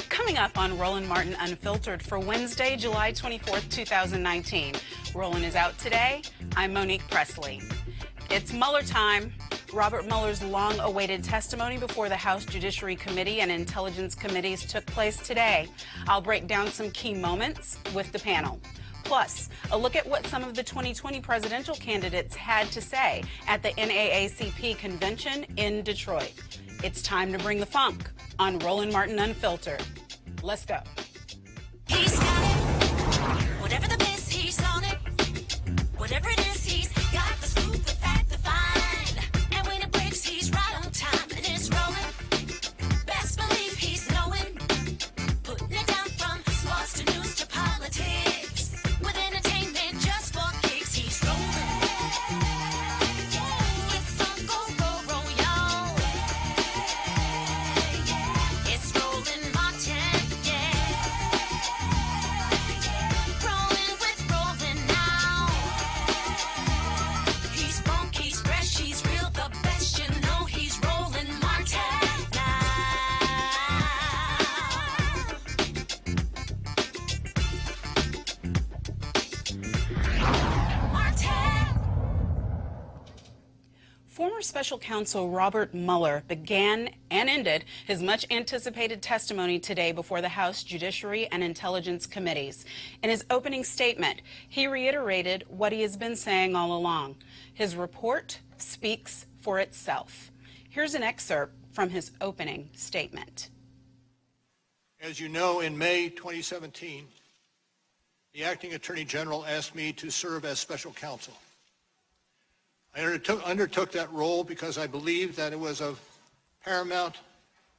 Coming up on Roland Martin Unfiltered for Wednesday, July 24th, 2019. Roland is out today. I'm Monique Presley. It's Mueller time. Robert Mueller's long-awaited testimony before the House Judiciary Committee and Intelligence Committees took place today. I'll break down some key moments with the panel. Plus, a look at what some of the 2020 presidential candidates had to say at the NAACP convention in Detroit. It's time to bring the funk on Roland Martin Unfiltered. Let's go. He's got it. Whatever the best, he's on it. Whatever it is, he's got the scoop with that to find. And when it breaks, he's right on time and it's rolling. Best believe he's knowing. Putting it down from sports to news to politics. With entertainment just for kicks, he's rolling. It's on go, y'all. It's Roland Martin. Former Special Counsel Robert Mueller began and ended his much-anticipated testimony today before the House Judiciary and Intelligence Committees. In his opening statement, he reiterated what he has been saying all along. His report speaks for itself. Here's an excerpt from his opening statement. As you know, in May 2017, the Acting Attorney General asked me to serve as Special Counsel. I undertook that role because I believed that it was of paramount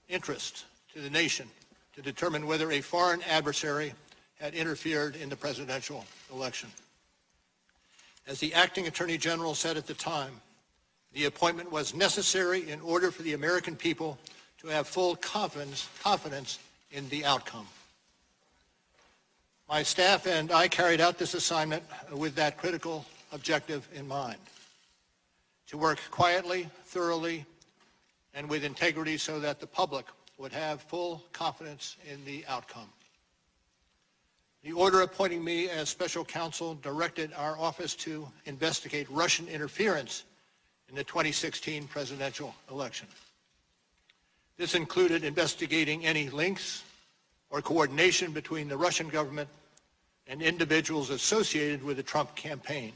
interest to the nation to determine whether a foreign adversary had interfered in the presidential election. As the Acting Attorney General said at the time, the appointment was necessary in order for the American people to have full confidence in the outcome. My staff and I carried out this assignment with that critical objective in mind: to work quietly, thoroughly, and with integrity so that the public would have full confidence in the outcome. The order appointing me as special counsel directed our office to investigate Russian interference in the 2016 presidential election. This included investigating any links or coordination between the Russian government and individuals associated with the Trump campaign.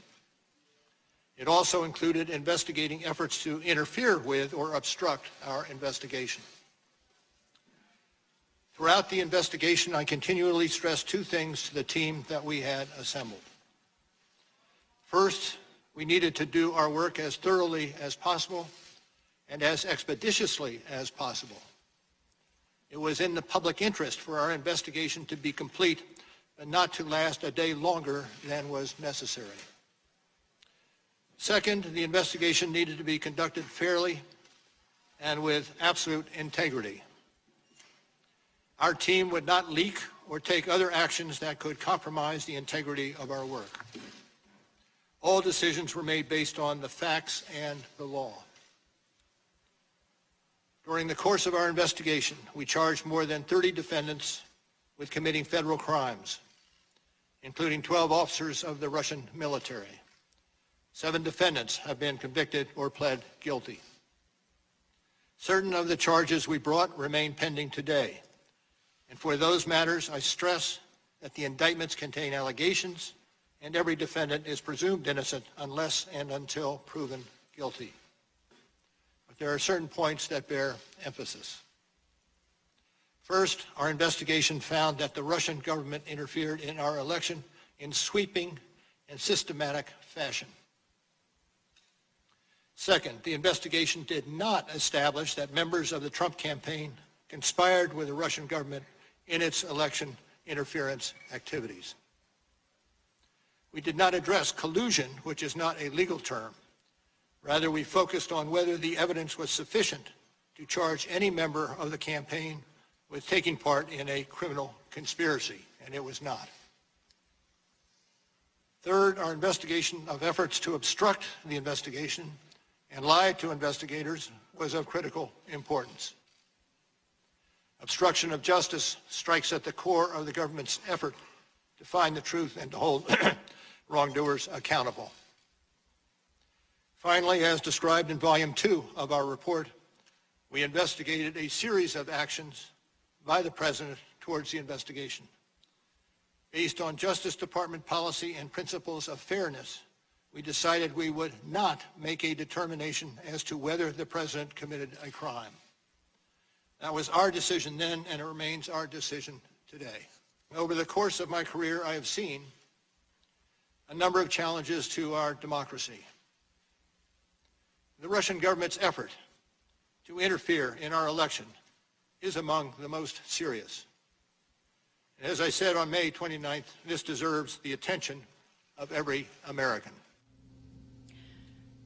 It also included investigating efforts to interfere with or obstruct our investigation. Throughout the investigation, I continually stressed two things to the team that we had assembled. First, we needed to do our work as thoroughly as possible and as expeditiously as possible. It was in the public interest for our investigation to be complete, but not to last a day longer than was necessary. Second, the investigation needed to be conducted fairly and with absolute integrity. Our team would not leak or take other actions that could compromise the integrity of our work. All decisions were made based on the facts and the law. During the course of our investigation, we charged more than 30 defendants with committing federal crimes, including 12 officers of the Russian military. 7 defendants have been convicted or pled guilty. Certain of the charges we brought remain pending today. And for those matters, I stress that the indictments contain allegations and every defendant is presumed innocent unless and until proven guilty. But there are certain points that bear emphasis. First, our investigation found that the Russian government interfered in our election in sweeping and systematic fashion. Second, the investigation did not establish that members of the Trump campaign conspired with the Russian government in its election interference activities. We did not address collusion, which is not a legal term. Rather, we focused on whether the evidence was sufficient to charge any member of the campaign with taking part in a criminal conspiracy, and it was not. Third, our investigation of efforts to obstruct the investigation and lie to investigators was of critical importance. Obstruction of justice strikes at the core of the government's effort to find the truth and to hold wrongdoers accountable. Finally, as described in Volume 2 of our report, we investigated a series of actions by the President towards the investigation. Based on Justice Department policy and principles of fairness, we decided we would not make a determination as to whether the President committed a crime. That was our decision then, and it remains our decision today. Over the course of my career, I have seen a number of challenges to our democracy. The Russian government's effort to interfere in our election is among the most serious. And as I said on May 29th, this deserves the attention of every American.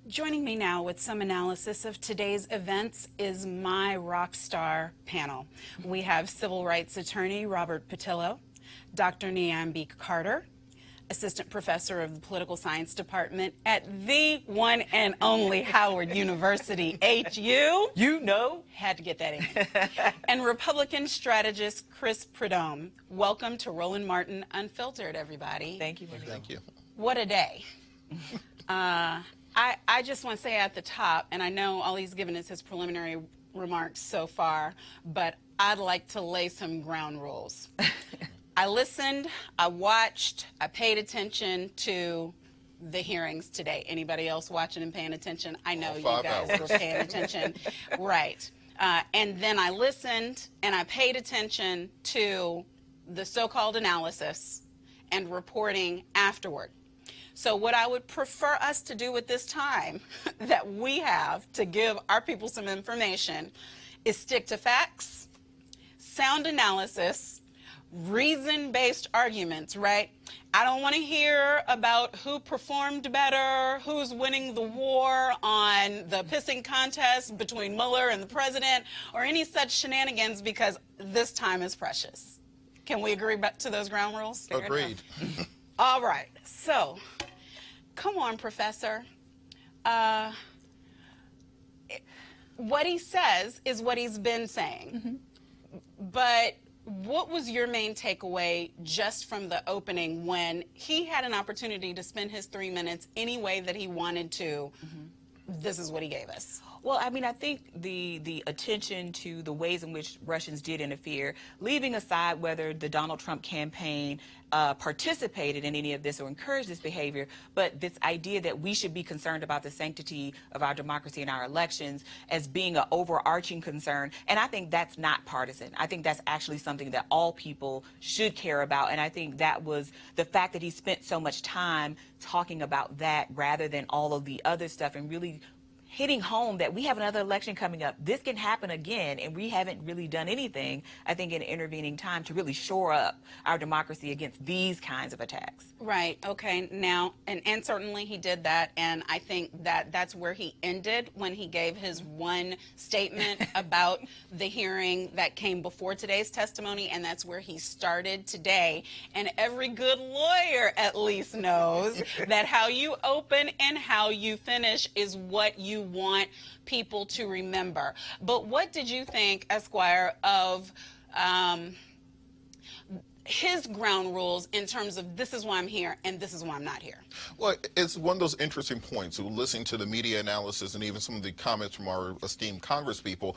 Joining me now with some analysis of today's events is my rock star panel. We have civil rights attorney Robert Patillo, Dr. Niambi Carter, assistant professor of the political science department at the one and only Howard University, HU. You know, had to get that in. And Republican strategist Chris Prudhomme. Welcome to Roland Martin Unfiltered, everybody. Thank you. Thank you. What a day. I just want to say at the top, and I know all he's given us his preliminary remarks so far, but I'd like to lay some ground rules. I listened, I watched, I paid attention to the hearings today. Anybody else watching and paying attention? I know you guys were paying attention. Right. And then I listened and I paid attention to the so-called analysis and reporting afterward. So what I would prefer us to do at this time that we have to give our people some information is stick to facts, sound analysis, reason-based arguments, right? I don't want to hear about who performed better, who's winning the war on the pissing contest between Mueller and the president, or any such shenanigans, because this time is precious. Can we agree to those ground rules? Agreed. All right. So, come on, Professor. What he says is what he's been saying. Mm-hmm. But What was your main takeaway just from the opening when he had an opportunity to spend his 3 minutes any way that he wanted to? This is what he gave us. Well, I mean, I think the attention to the ways in which Russians did interfere, leaving aside whether the Donald Trump campaign participated in any of this or encouraged this behavior, but this idea that we should be concerned about the sanctity of our democracy and our elections as being an overarching concern. And I think that's not partisan. I think that's actually something that all people should care about. And I think that was the fact that he spent so much time talking about that rather than all of the other stuff, and really hitting home that we have another election coming up. This can happen again, and we haven't really done anything, I think, in intervening time to really shore up our democracy against these kinds of attacks. Right. Okay. Now, and certainly he did that, and I think that that's where he ended when he gave his one statement about the hearing that came before today's testimony, and that's where he started today. And every good lawyer at least knows that how you open and how you finish is what you want people to remember. But what did you think, Esquire, of his ground rules in terms of this is why I'm here and this is why I'm not here? Well, it's one of those interesting points. Listening to the media analysis and even some of the comments from our esteemed congresspeople,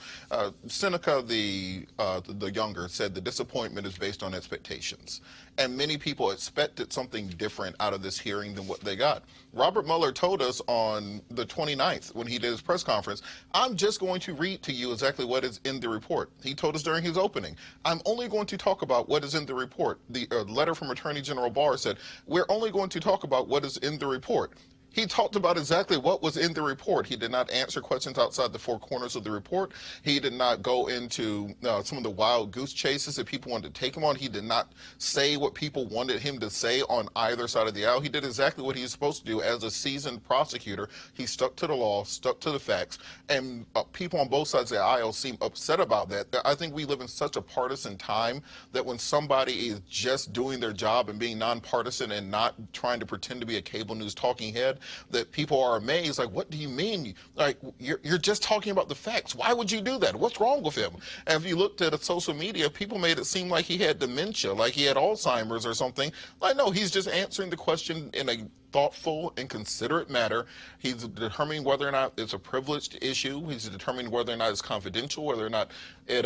Seneca the younger said the disappointment is based on expectations. And many people expected something different out of this hearing than what they got. Robert Mueller told us on the 29th when he did his press conference, I'm just going to read to you exactly what is in the report. He told us during his opening, I'm only going to talk about what is in the report. The letter from Attorney General Barr said, we're only going to talk about what is in the report. He talked about exactly what was in the report. He did not answer questions outside the four corners of the report. He did not go into some of the wild goose chases that people wanted to take him on. He did not say what people wanted him to say on either side of the aisle. He did exactly what he's supposed to do as a seasoned prosecutor. He stuck to the law, stuck to the facts, and people on both sides of the aisle seem upset about that. I think we live in such a partisan time that when somebody is just doing their job and being nonpartisan and not trying to pretend to be a cable news talking head, that people are amazed, like, what do you mean? Like, you're just talking about the facts. Why would you do that? What's wrong with him? And if you looked at social media, people made it seem like he had dementia, like he had Alzheimer's or something. Like, no, he's just answering the question in a thoughtful and considerate manner. He's determining whether or not it's a privileged issue. He's determining whether or not it's confidential, whether or not it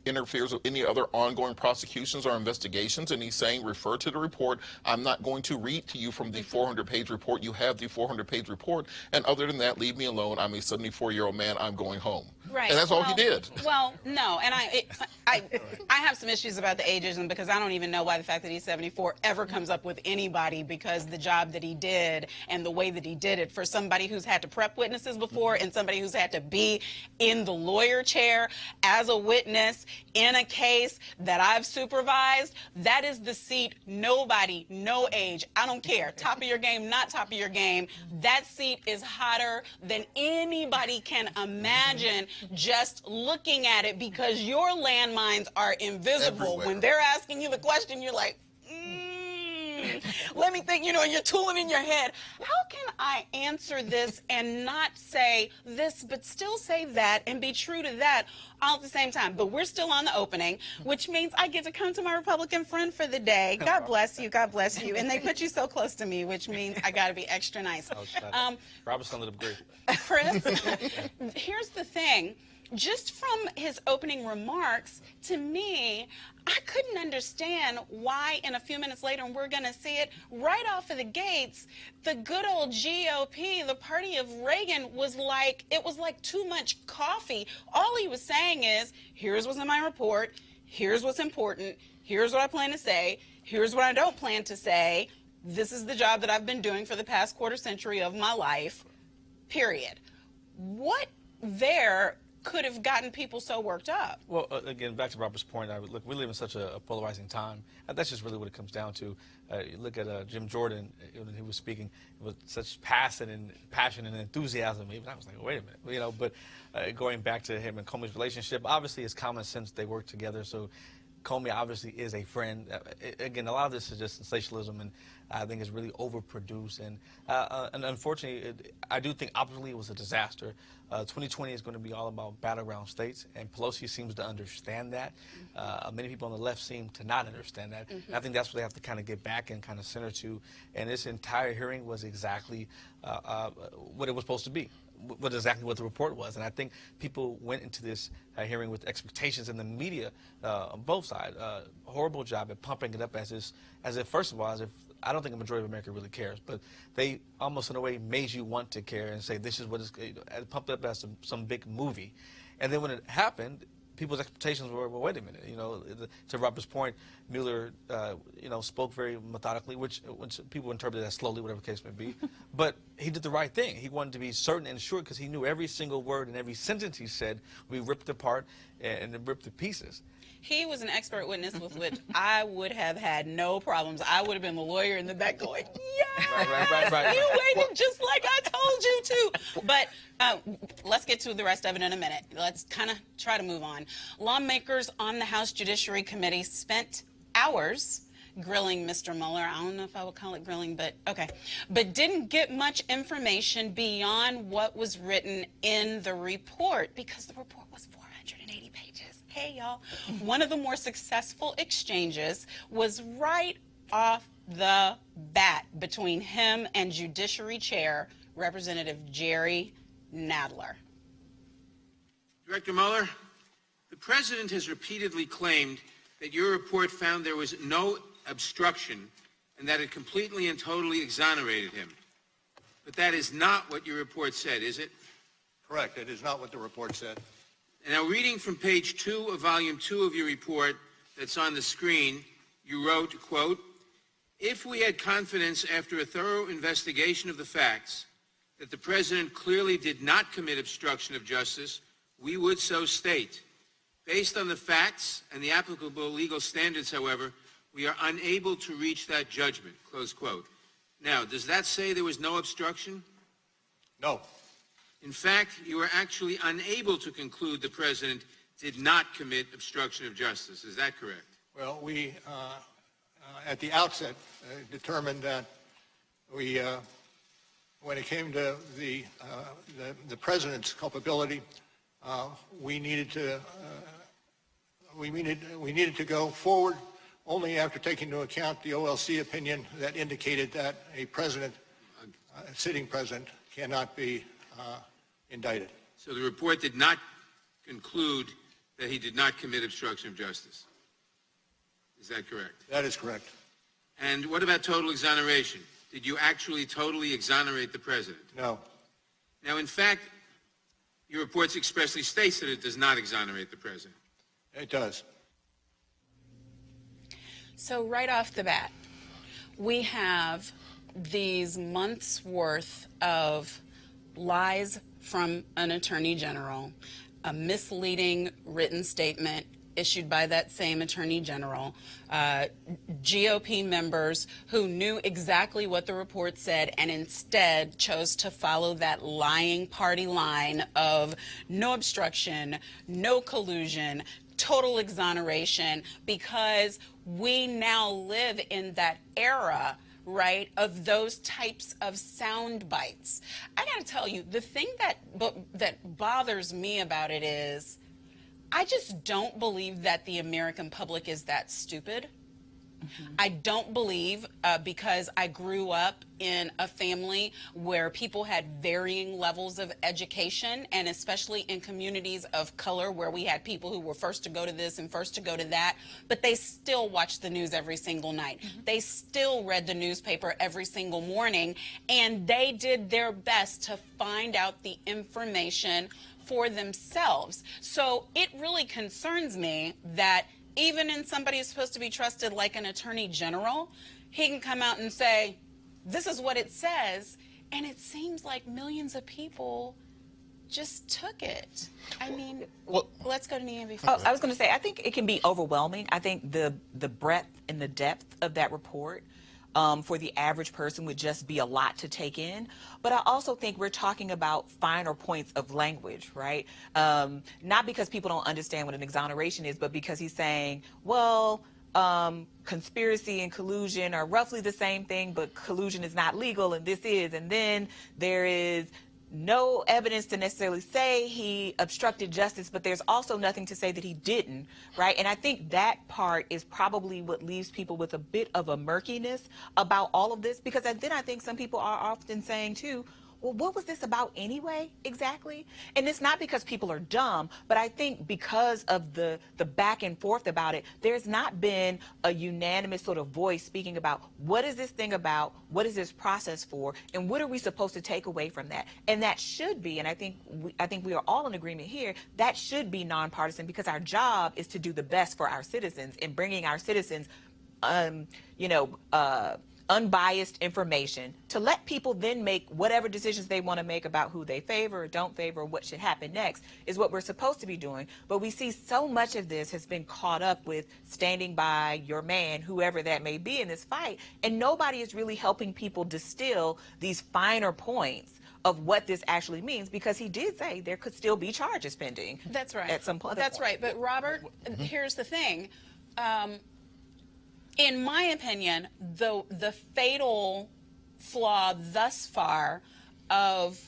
interferes with any other ongoing prosecutions or investigations. And he's saying, refer to the report. I'm not going to read to you from the 400-page report. You have the 400-page report. And other than that, leave me alone. I'm a 74-year-old man. I'm going home. Right. And that's all he did. Well, no, and I have some issues about the ageism, because I don't even know why the fact that he's 74 ever comes up with anybody, because the job that he did and the way that he did it, for somebody who's had to prep witnesses before and somebody who's had to be in the lawyer chair as a witness in a case that I've supervised, that is the seat nobody, no age, I don't care, top of your game, not top of your game, that seat is hotter than anybody can imagine just looking at it, because your landmines are invisible. Everywhere. When they're asking you the question, you're like, let me think, you know, you're tooling in your head. How can I answer this and not say this, but still say that and be true to that all at the same time? But we're still on the opening, which means I get to come to my Republican friend for the day. God bless you. God bless you. And they put you so close to me, which means I got to be extra nice. Robert's gonna let him agree. Chris, here's the thing. Just from his opening remarks, to me, I couldn't understand why in a few minutes later, and we're going to see it right off of the gates, the good old GOP, the party of Reagan, was like, it was like too much coffee. All he was saying is, here's what's in my report, here's what's important, here's what I plan to say, here's what I don't plan to say, this is the job that I've been doing for the past quarter century of my life, period. What there could have gotten people so worked up? Well, again, back to Robert's point, look, we live in such a polarizing time. And that's just really what it comes down to. You look at Jim Jordan, when he was speaking with such passion and enthusiasm. Even I was like, wait a minute, you know. But going back to him and Comey's relationship, obviously it's common sense they work together. So Comey obviously is a friend. Again, a lot of this is just sensationalism, and I think it's really overproduced. And unfortunately, I do think optically it was a disaster. 2020 is going to be all about battleground states, and Pelosi seems to understand that. Many people on the left seem to not understand that. And I think that's what they have to kind of get back and kind of center to. And this entire hearing was exactly what it was supposed to be. Exactly what the report was. And I think people went into this hearing with expectations in the media on both sides. Horrible job at pumping it up as if, first of all, as if I don't think the majority of America really cares, but they almost in a way made you want to care and say this is what is pumped up as some big movie. And then when it happened, people's expectations were, well, wait a minute, to Robert's point, Mueller, spoke very methodically, which people interpreted as slowly, whatever the case may be. But he did the right thing. He wanted to be certain and sure because he knew every single word and every sentence he said would be ripped apart and ripped to pieces. He was an expert witness with which I would have had no problems. I would have been the lawyer in the back going, yeah, right. you waited just like I told you to. But let's get to the rest of it in a minute. Let's kind of try to move on. Lawmakers on the House Judiciary Committee spent hours grilling Mr. Mueller. I don't know if I would call it grilling, but okay. But didn't get much information beyond what was written in the report because the report was 480 pages. Hey, y'all. One of the more successful exchanges was right off the bat between him and Judiciary Chair Representative Jerry Nadler. Director Mueller, the President has repeatedly claimed that your report found there was no obstruction and that it completely and totally exonerated him. But that is not what your report said, is it? Correct. It is not what the report said. And now, reading from page 2 of volume 2 of your report that's on the screen, you wrote, quote, if we had confidence after a thorough investigation of the facts that the President clearly did not commit obstruction of justice, we would so state. Based on the facts and the applicable legal standards, however, we are unable to reach that judgment, close quote. Now, does that say there was no obstruction? No. In fact, you are actually unable to conclude the President did not commit obstruction of justice. Is that correct? Well, we, at the outset, determined that we, when it came to the President's culpability, we needed to go forward only after taking into account the OLC opinion that indicated that a president, a sitting president, cannot be indicted. So the report did not conclude that he did not commit obstruction of justice. Is that correct? That is correct. And what about total exoneration? Did you actually totally exonerate the President? No. Now, in fact, your report expressly states that it does not exonerate the President. It does. So right off the bat, we have these months' worth of lies from an attorney general, a misleading written statement issued by that same attorney general, GOP members who knew exactly what the report said and instead chose to follow that lying party line of no obstruction, no collusion, total exoneration, because we now live in that era, right, of those types of sound bites. I got to tell you, the thing that bothers me about it is I just don't believe that the American public is that stupid. I don't believe, because I grew up in a family where people had varying levels of education, and especially in communities of color where we had people who were first to go to this and first to go to that, but they still watched the news every single night. They still read the newspaper every single morning, and they did their best to find out the information for themselves. So it really concerns me that even in somebody who's supposed to be trusted like an attorney general, he can come out and say, this is what it says, and it seems like millions of people just took it. I mean, well, let's go to Nia before. I was going to say, I think it can be overwhelming. I think the breadth and the depth of that report for the average person would just be a lot to take in. But I also think we're talking about finer points of language, right? Not because people don't understand what an exoneration is, but because he's saying, well, conspiracy and collusion are roughly the same thing, but collusion is not legal, and this is. And then there is no evidence to necessarily say he obstructed justice, but there's also nothing to say that he didn't, right? And I think that part is probably what leaves people with a bit of a murkiness about all of this, because then I think some people are often saying too, well, what was this about anyway, exactly? And it's not because people are dumb, but I think because of the back and forth about it, there's not been a unanimous sort of voice speaking about what is this thing about, what is this process for, and what are we supposed to take away from that? And that should be, and I think we are all in agreement here, that should be nonpartisan, because our job is to do the best for our citizens and bringing our citizens, unbiased information to let people then make whatever decisions they want to make about who they favor or don't favor or what should happen next is what we're supposed to be doing. But we see so much of this has been caught up with standing by your man, whoever that may be in this fight, and nobody is really helping people distill these finer points of what this actually means, because he did say there could still be charges pending. That's right. At some point. That's right. But Robert, here's the thing. In my opinion, the fatal flaw thus far of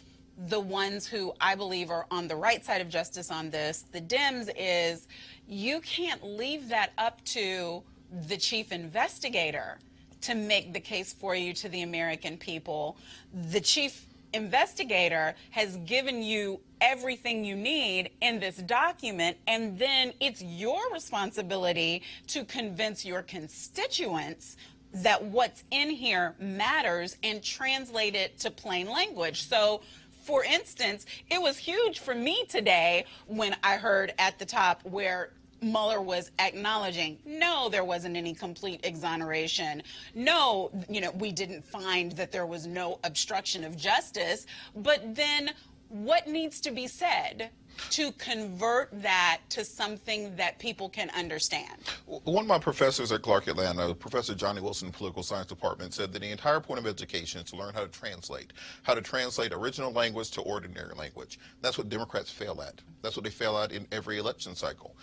the ones who I believe are on the right side of justice on this, the Dems, is you can't leave that up to the chief investigator to make the case for you to the American people. The chief investigator has given you everything you need in this document, and then it's your responsibility to convince your constituents that what's in here matters and translate it to plain language. So, for instance, it was huge for me today when I heard at the top where Mueller was acknowledging, no, there wasn't any complete exoneration. No, we didn't find that there was no obstruction of justice. But then what needs to be said to convert that to something that people can understand? One of my professors at Clark Atlanta, Professor Johnny Wilson, Political Science Department, said that the entire point of education is to learn how to translate original language to ordinary language. That's what Democrats fail at. That's what they fail at in every election cycle.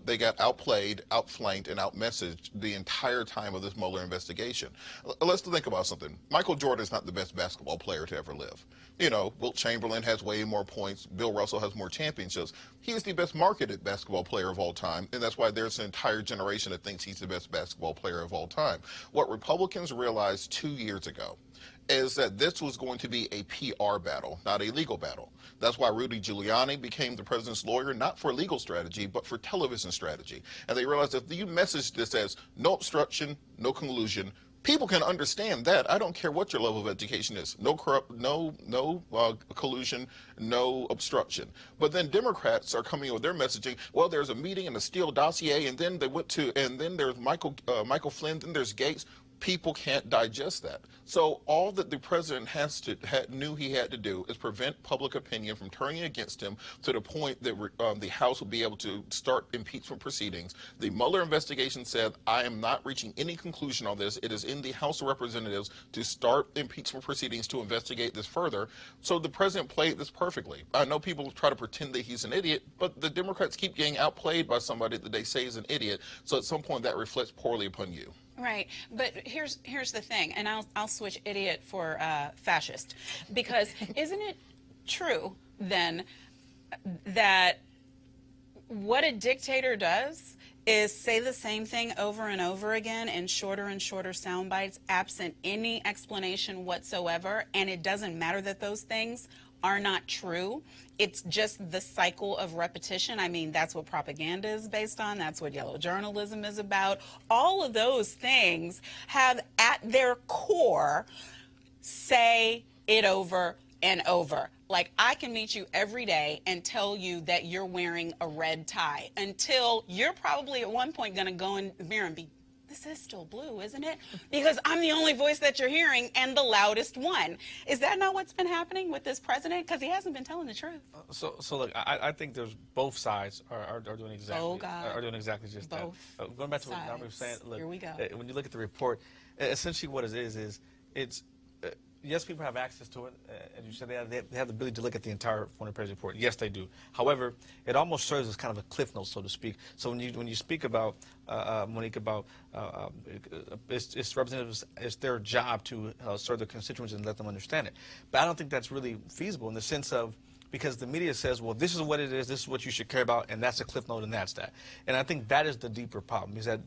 They got outplayed, outflanked, and outmessaged the entire time of this Mueller investigation. Let's think about something. Michael Jordan is not the best basketball player to ever live. Wilt Chamberlain has way more points. Bill Russell has more championships. He is the best marketed basketball player of all time, and that's why there's an entire generation that thinks he's the best basketball player of all time. What Republicans realized 2 years ago is that this was going to be a PR battle, not a legal battle. That's why Rudy Giuliani became the president's lawyer, not for legal strategy, but for television strategy. And they realized if you message this as no obstruction, no collusion, people can understand that. I don't care what your level of education is. No collusion, no obstruction. But then Democrats are coming with their messaging. Well, there's a meeting in the Steele dossier, and then then there's Michael Flynn, then there's Gates. People can't digest that. So all that the president knew he had to do is prevent public opinion from turning against him to the point that the House will be able to start impeachment proceedings. The Mueller investigation said, I am not reaching any conclusion on this. It is in the House of Representatives to start impeachment proceedings to investigate this further. So the president played this perfectly. I know people try to pretend that he's an idiot, but the Democrats keep getting outplayed by somebody that they say is an idiot. So at some point that reflects poorly upon you. Right, but here's the thing, and I'll switch idiot for fascist, because isn't it true then that what a dictator does is say the same thing over and over again in shorter and shorter sound bites, absent any explanation whatsoever, and it doesn't matter that those things are not true. It's just the cycle of repetition. I mean, that's what propaganda is based on. That's what yellow journalism is about. All of those things have at their core, say it over and over. Like, I can meet you every day and tell you that you're wearing a red tie until you're probably at one point going to go in the mirror and be, this is still blue, isn't it? Because I'm the only voice that you're hearing and the loudest one. Is that not what's been happening with this president? Because he hasn't been telling the truth. So look, I think there's both sides are doing exactly just both that. Going back to what I was saying, look, here we go. When you look at the report, essentially what it is it's yes, people have access to it. As you said, they have the ability to look at the entire foreign affairs report. Yes, they do. However, it almost serves as kind of a cliff note, so to speak. So when you speak about Monique, about it's representatives, it's their job to serve their constituents and let them understand it. But I don't think that's really feasible in the sense of, because the media says, well, this is what it is, this is what you should care about, and that's a cliff note, and that's that. And I think that is the deeper problem, is that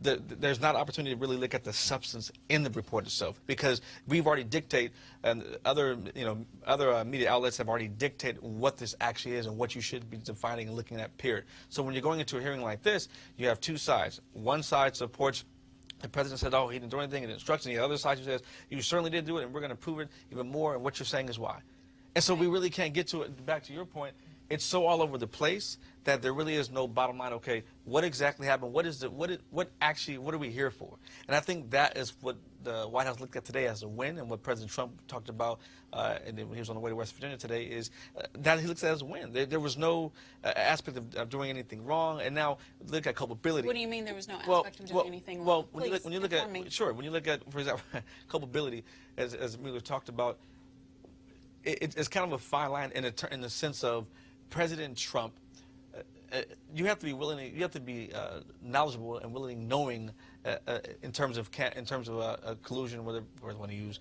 there's not opportunity to really look at the substance in the report itself, because we've already dictated, and other media outlets have already dictated what this actually is and what you should be defining and looking at, period. So when you're going into a hearing like this, you have two sides. One side supports the president said, oh, he didn't do anything, and instructions. The other side says, you certainly did do it, and we're going to prove it even more, and what you're saying is why. And so we really can't get to it. Back to your point, it's so all over the place that there really is no bottom line. Okay, what exactly happened? What are we here for? And I think that is what the White House looked at today as a win, and what President Trump talked about, and when he was on the way to West Virginia today, is that he looks at it as a win. There was no aspect of doing anything wrong, and now look at culpability. What do you mean there was no aspect of doing anything wrong? Well, when you look at, for example, culpability, as Mueller talked about, it's kind of a fine line in the sense of President Trump. You have to be willing. You have to be knowledgeable and willing, knowing in terms of collusion, whether we want to use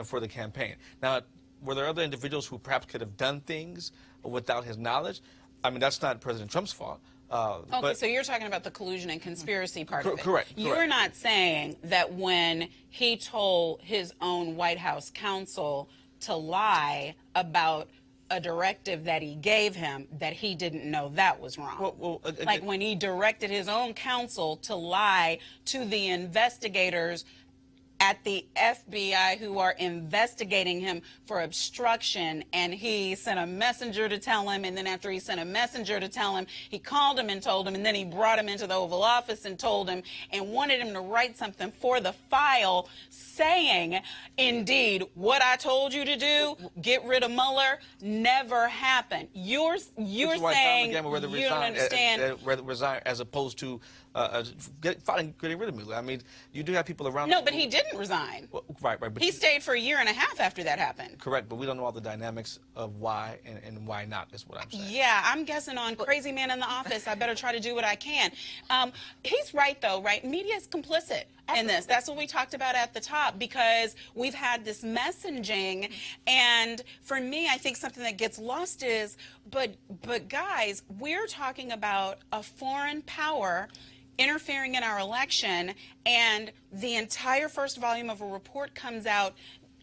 for the campaign. Now, were there other individuals who perhaps could have done things without his knowledge? I mean, that's not President Trump's fault. Okay, so you're talking about the collusion and conspiracy part of it. Correct. You're not saying that when he told his own White House counsel to lie about a directive that he gave him, that he didn't know that was wrong. Like when he directed his own counsel to lie to the investigators at the FBI who are investigating him for obstruction, and he sent a messenger to tell him, and then after he sent a messenger to tell him, he called him and told him, and then he brought him into the Oval Office and told him and wanted him to write something for the file saying, indeed, what I told you to do, get rid of Mueller, never happened. You're saying you don't understand. Resign as opposed to getting rid of Mueller. I mean, you do have people around. No, but he didn't resign. Well, right. But he stayed for a year and a half after that happened. Correct, but we don't know all the dynamics of why and why not, is what I'm saying. Yeah, I'm guessing on crazy man in the office. I better try to do what I can. He's right, though, right? Media is complicit in this. That's what we talked about at the top, because we've had this messaging, and for me, I think something that gets lost is, but guys, we're talking about a foreign power interfering in our election, and the entire first volume of a report comes out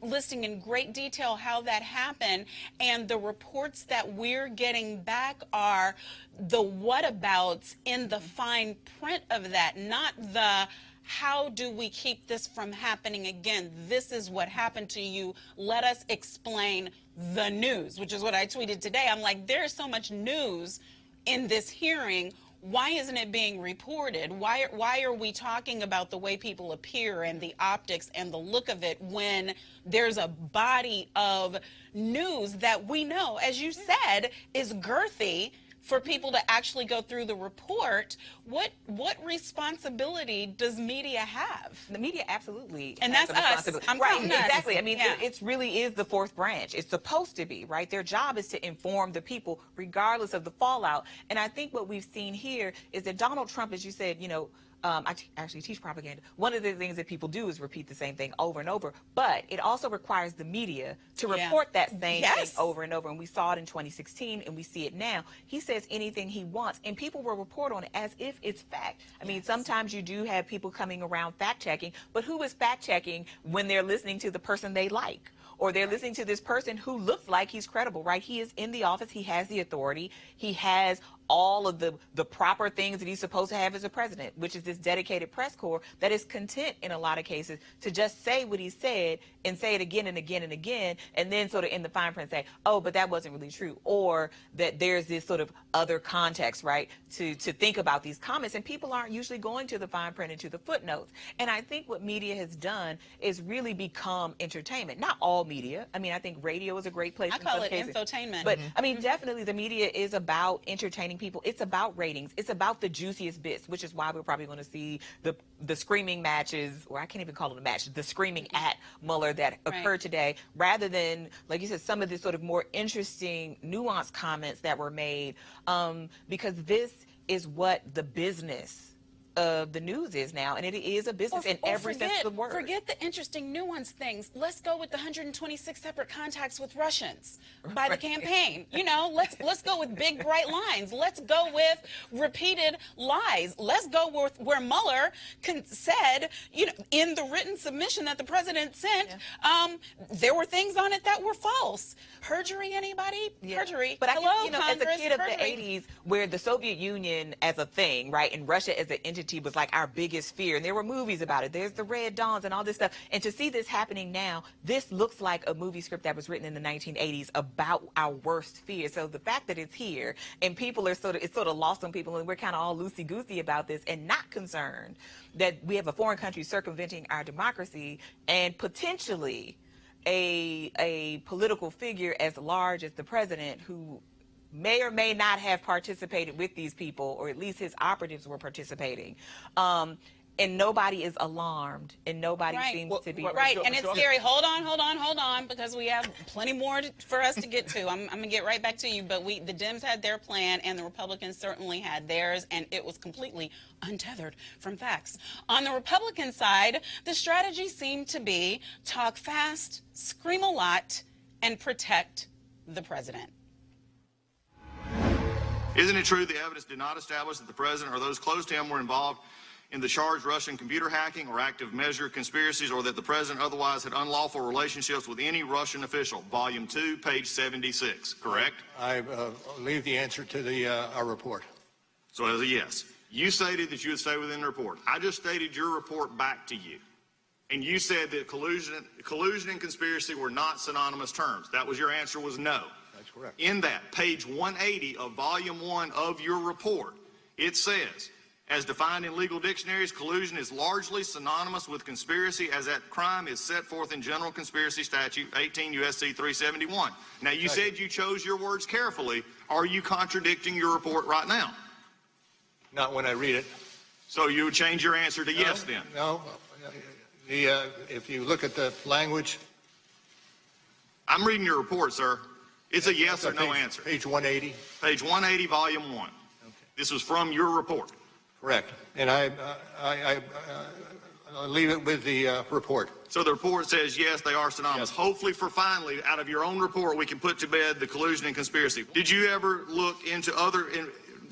listing in great detail how that happened, and the reports that we're getting back are the whatabouts in the fine print of that, not the how do we keep this from happening again? This is what happened to you. Let us explain the news, which is what I tweeted today. I'm like, there's so much news in this hearing. Why isn't it being reported? Why are we talking about the way people appear and the optics and the look of it when there's a body of news that we know, as you said, is girthy for people to actually go through the report? What responsibility does media have? The media absolutely. And that's us. I'm right, us. exactly. I mean, it really is the fourth branch. It's supposed to be, right? Their job is to inform the people regardless of the fallout. And I think what we've seen here is that Donald Trump, as you said, you know, I actually teach propaganda. One of the things that people do is repeat the same thing over and over, but it also requires the media to report that same thing over and over. And we saw it in 2016, and we see it now. He says anything he wants, and people will report on it as if it's fact. I mean, sometimes you do have people coming around fact-checking, but who is fact-checking when they're listening to the person they like? Or they're listening to this person who looks like he's credible, right? He is in the office. He has the authority. He has all of the proper things that he's supposed to have as a president, which is this dedicated press corps that is content in a lot of cases to just say what he said and say it again and again and again, and then sort of in the fine print say, oh, but that wasn't really true, or that there's this sort of other context, right, to think about these comments, and people aren't usually going to the fine print and to the footnotes. And I think what media has done is really become entertainment. Not all media. I mean, I think radio is a great place. I call it infotainment. But I mean, definitely the media is about entertaining people. It's about ratings. It's about the juiciest bits, which is why we're probably going to see the screaming matches, or I can't even call it a match, the screaming at Mueller that occurred today, rather than, like you said, some of the sort of more interesting, nuanced comments that were made, because this is what the business of the news is now, and it is a business in every sense of the word. Forget the interesting nuanced things. Let's go with the 126 separate contacts with Russians by the campaign. You know, let's go with big bright lines. Let's go with repeated lies. Let's go with where Mueller said, you know, in the written submission that the president sent, there were things on it that were false. Perjury, anybody? Perjury. But hello, I guess, you know, Congress, as a kid of perjury. the 80s, where the Soviet Union as a thing, right, and Russia as an entity was like our biggest fear, and there were movies about it. There's the Red Dawns and all this stuff. And to see this happening now, this looks like a movie script that was written in the 1980s about our worst fear. So the fact that it's here and people are it's sort of lost on people, and we're kind of all loosey-goosey about this and not concerned that we have a foreign country circumventing our democracy and potentially a political figure as large as the president who may or may not have participated with these people, or at least his operatives were participating. And nobody is alarmed, and nobody seems to be. Right, and it's scary. Hold on, because we have plenty more for us to get to. I'm going to get right back to you, but the Dems had their plan, and the Republicans certainly had theirs, and it was completely untethered from facts. On the Republican side, the strategy seemed to be talk fast, scream a lot, and protect the president. Isn't it true the evidence did not establish that the president or those close to him were involved in the charged Russian computer hacking or active measure conspiracies, or that the president otherwise had unlawful relationships with any Russian official? Volume 2, page 76, correct? I leave the answer to our report. So as a yes. You stated that you would stay within the report. I just stated your report back to you. And you said that collusion and conspiracy were not synonymous terms. That was your answer, was no. That's correct. In that, page 180 of volume 1 of your report, it says, as defined in legal dictionaries, collusion is largely synonymous with conspiracy, as that crime is set forth in General Conspiracy Statute 18 U.S.C. 371. Now, you said you chose your words carefully. Are you contradicting your report right now? Not when I read it. So you would change your answer to yes then? No. If you look at the language. I'm reading your report, sir. It's a yes or no answer. Page 180. Page 180, volume 1. Okay. This was from your report. Correct. And I leave it with the report. So the report says, yes, they are synonymous. Yes. Hopefully, for finally, out of your own report, we can put to bed the collusion and conspiracy. Did you ever look into other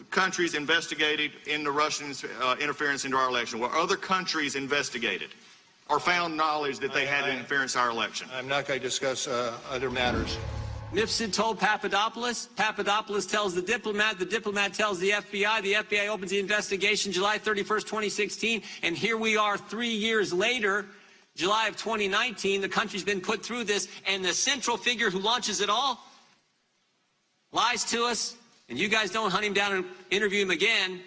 countries investigated in the Russian interference into our election? Were other countries investigated or found knowledge that they had interference in our election? I'm not going to discuss other matters. Mifsud told Papadopoulos. Papadopoulos tells the diplomat tells the FBI opens the investigation July 31st, 2016, and here we are 3 years later, July of 2019, the country's been put through this, and the central figure who launches it all lies to us, and you guys don't hunt him down and interview him again,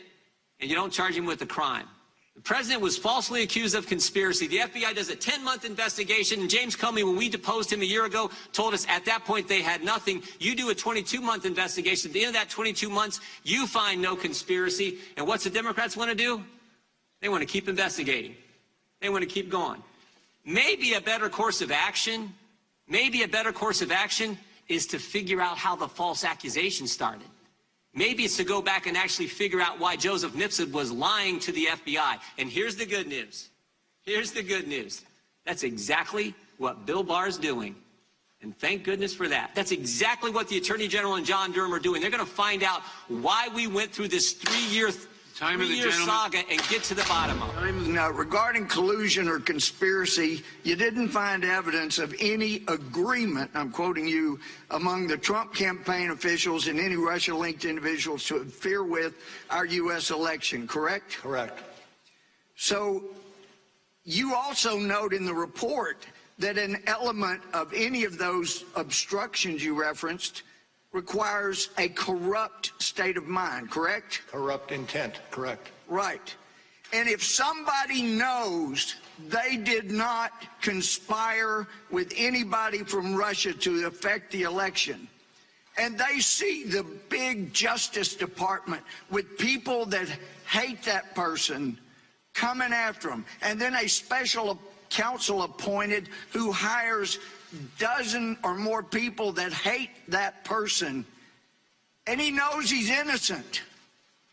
and you don't charge him with a crime. The president was falsely accused of conspiracy. The FBI does a 10-month investigation, and James Comey, when we deposed him a year ago, told us at that point they had nothing. You do a 22-month investigation. At the end of that 22 months, you find no conspiracy. And what's the Democrats want to do? They want to keep investigating. They want to keep going. Maybe a better course of action is to figure out how the false accusation started. Maybe it's to go back and actually figure out why Joseph Mifsud was lying to the FBI. And here's the good news. Here's the good news. That's exactly what Bill Barr's doing. And thank goodness for that. That's exactly what the Attorney General and John Durham are doing. They're going to find out why we went through this Time of the three-year gentleman. saga and get to the bottom of it. Now, regarding collusion or conspiracy, you didn't find evidence of any agreement, I'm quoting you, among the Trump campaign officials and any Russia-linked individuals to interfere with our U.S. election, correct? Correct. So you also note in the report that an element of any of those obstructions you referenced requires a corrupt state of mind, correct? Corrupt intent, correct. Right. And if somebody knows they did not conspire with anybody from Russia to affect the election, and they see the big Justice Department with people that hate that person coming after them, and then a special counsel appointed who hires dozen or more people that hate that person, and he knows he's innocent.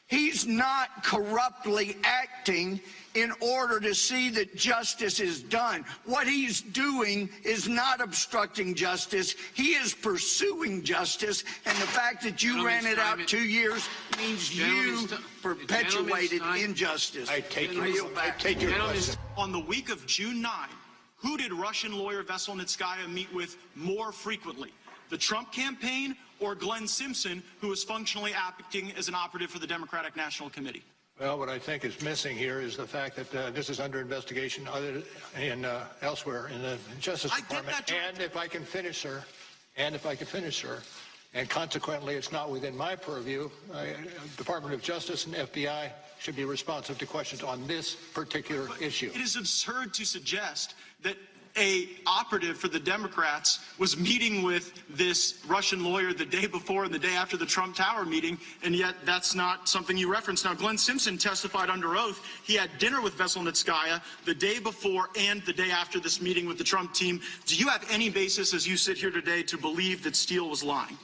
He's not corruptly acting in order to see that justice is done. What he's doing is not obstructing justice. He is pursuing justice, and the fact that you ran it out 2 years means you perpetuated injustice. I take your question. On the week of June 9, who did Russian lawyer Veselnitskaya meet with more frequently? The Trump campaign or Glenn Simpson, who is functionally acting as an operative for the Democratic National Committee? Well, what I think is missing here is the fact that this is under investigation elsewhere in the Justice Department. And if I can finish, sir, and consequently it's not within my purview, Department of Justice and FBI should be responsive to questions on this particular issue. It is absurd to suggest that a operative for the Democrats was meeting with this Russian lawyer the day before and the day after the Trump Tower meeting, and yet that's not something you referenced. Now, Glenn Simpson testified under oath. He had dinner with Veselnitskaya the day before and the day after this meeting with the Trump team. Do you have any basis, as you sit here today, to believe that Steele was lying?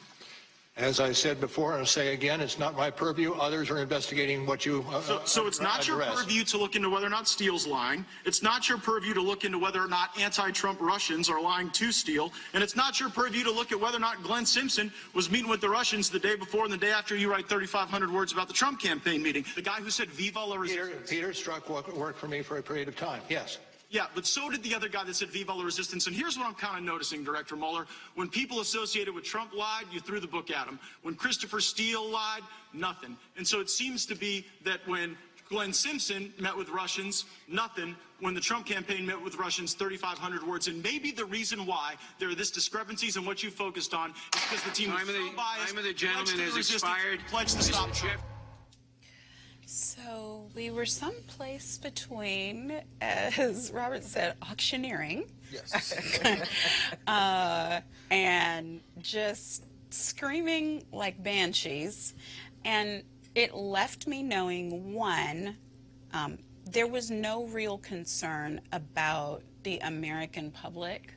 As I said before, and I'll say again, it's not my purview. Others are investigating what you So it's not your purview to look into whether or not Steele's lying. It's not your purview to look into whether or not anti-Trump Russians are lying to Steele. And it's not your purview to look at whether or not Glenn Simpson was meeting with the Russians the day before and the day after you write 3,500 words about the Trump campaign meeting. The guy who said Viva la Resistance. Peter Strzok worked for me for a period of time, yes. Yeah, but so did the other guy that said Viva la Resistance. And here's what I'm kind of noticing, Director Mueller. When people associated with Trump lied, you threw the book at him. When Christopher Steele lied, nothing. And so it seems to be that when Glenn Simpson met with Russians, nothing. When the Trump campaign met with Russians, 3,500 words. And maybe the reason why there are this discrepancies in what you focused on is because the team was so biased. Time of the gentleman has expired. Pledged to stop Trump. So we were someplace between, as Robert said, auctioneering. Yes. And just screaming like banshees. And it left me knowing, one, there was no real concern about the American public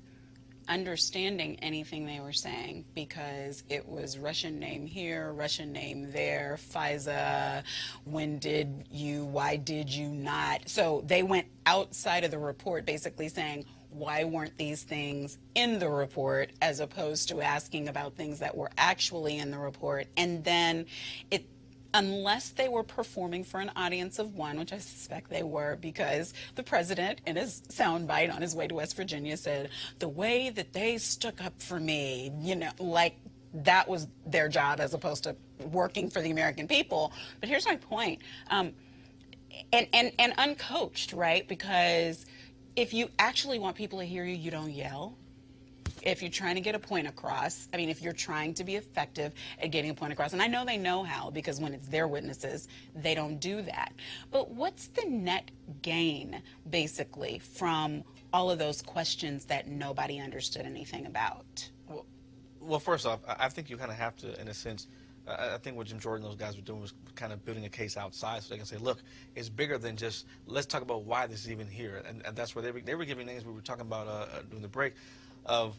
understanding anything they were saying, because it was Russian name here, Russian name there, FISA, when did you, why did you not? So they went outside of the report basically saying, why weren't these things in the report, as opposed to asking about things that were actually in the report. And then it, unless they were performing for an audience of one, which I suspect they were, because the president, in his soundbite on his way to West Virginia, said, the way that they stuck up for me, you know, like that was their job as opposed to working for the American people. But here's my point. And uncoached, right? Because if you actually want people to hear you, you don't yell. If you're trying to get a point across, I mean, if you're trying to be effective at getting a point across, and I know they know how, because when it's their witnesses, they don't do that. But what's the net gain, basically, from all of those questions that nobody understood anything about? Well, first off, I think you kind of have to, in a sense, I think what Jim Jordan and those guys were doing was kind of building a case outside so they can say, look, it's bigger than just, let's talk about why this is even here. And that's where they were giving names we were talking about during the break of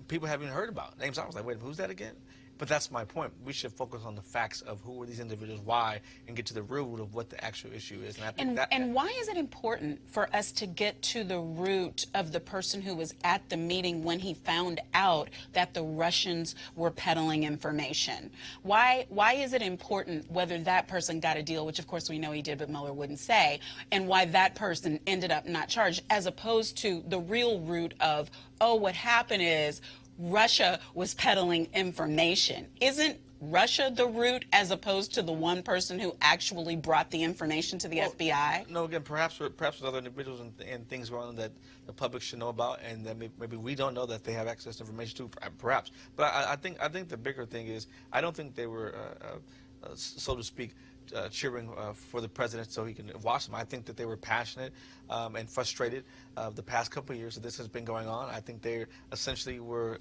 people haven't heard about. Names I was like, wait, who's that again? But that's my point. We should focus on the facts of who are these individuals, why, and get to the root of what the actual issue is. And I think and why is it important for us to get to the root of the person who was at the meeting when he found out that the Russians were peddling information? Why is it important whether that person got a deal, which of course we know he did, but Mueller wouldn't say, and why that person ended up not charged, as opposed to the real root of, oh, what happened is Russia was peddling information? Isn't Russia the root, as opposed to the one person who actually brought the information to the FBI? No, again, perhaps with other individuals and things going on that the public should know about, and that maybe we don't know that they have access to information to, perhaps. But I think the bigger thing is, I don't think they were, so to speak, cheering for the president so he can watch them. I think that they were passionate and frustrated the past couple of years that this has been going on. I think they essentially were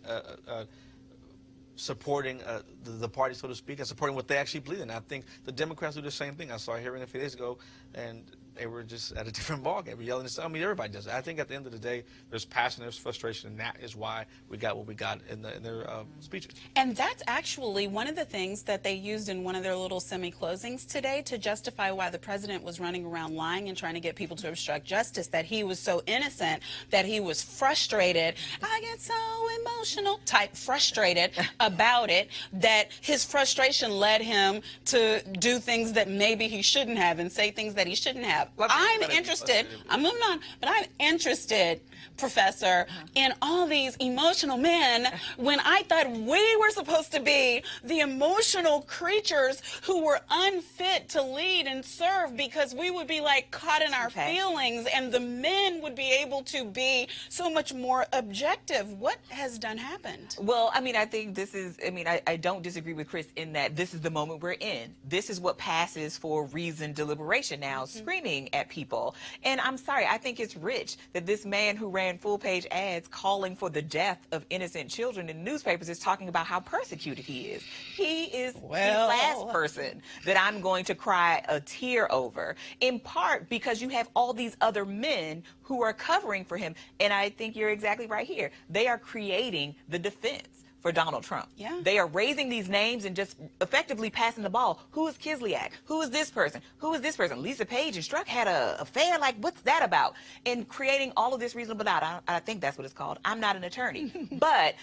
supporting the party, so to speak, and supporting what they actually believe in. I think the Democrats do the same thing. I saw a hearing a few days ago, and they were just at a different ballgame, yelling and stuff. I mean, everybody does it. I think at the end of the day, there's passion, there's frustration, and that is why we got what we got in their speeches. And that's actually one of the things that they used in one of their little semi-closings today to justify why the president was running around lying and trying to get people to obstruct justice, that he was so innocent, that he was frustrated. I get so emotional, type frustrated about it, that his frustration led him to do things that maybe he shouldn't have and say things that he shouldn't have. I'm interested, I'm moving on, but I'm interested, Professor, in all these emotional men when I thought we were supposed to be the emotional creatures who were unfit to lead and serve, because we would be like caught in our feelings, and the men would be able to be so much more objective. What has done happened? Well, I mean, I think this is, I mean, I don't disagree with Chris in that this is the moment we're in. This is what passes for reasoned deliberation now, screaming at people. And I'm sorry, I think it's rich that this man who ran full-page ads calling for the death of innocent children in newspapers is talking about how persecuted he is. He is the last person that I'm going to cry a tear over, in part because you have all these other men who are covering for him. And I think you're exactly right here. They are creating the defense for Donald Trump. Yeah. They are raising these names and just effectively passing the ball. Who is Kislyak? Who is this person? Who is this person? Lisa Page and Strzok had a affair. Like, what's that about? And creating all of this reasonable doubt. I think that's what it's called. I'm not an attorney. But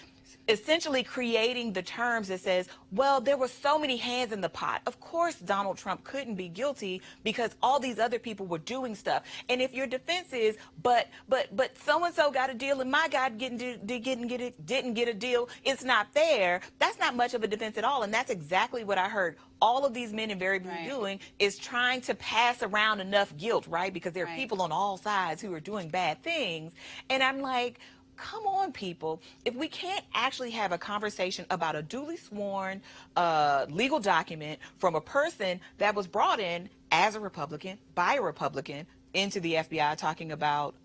essentially creating the terms that says, well, there were so many hands in the pot. Of course, Donald Trump couldn't be guilty because all these other people were doing stuff. And if your defense is, but so-and-so got a deal and my guy didn't get a deal, it's not fair. That's not much of a defense at all. And that's exactly what I heard all of these men in Very Blue doing, is trying to pass around enough guilt, right? Because there are people on all sides who are doing bad things. And I'm like, come on, people. If we can't actually have a conversation about a duly sworn legal document from a person that was brought in as a Republican, by a Republican, into the FBI, talking about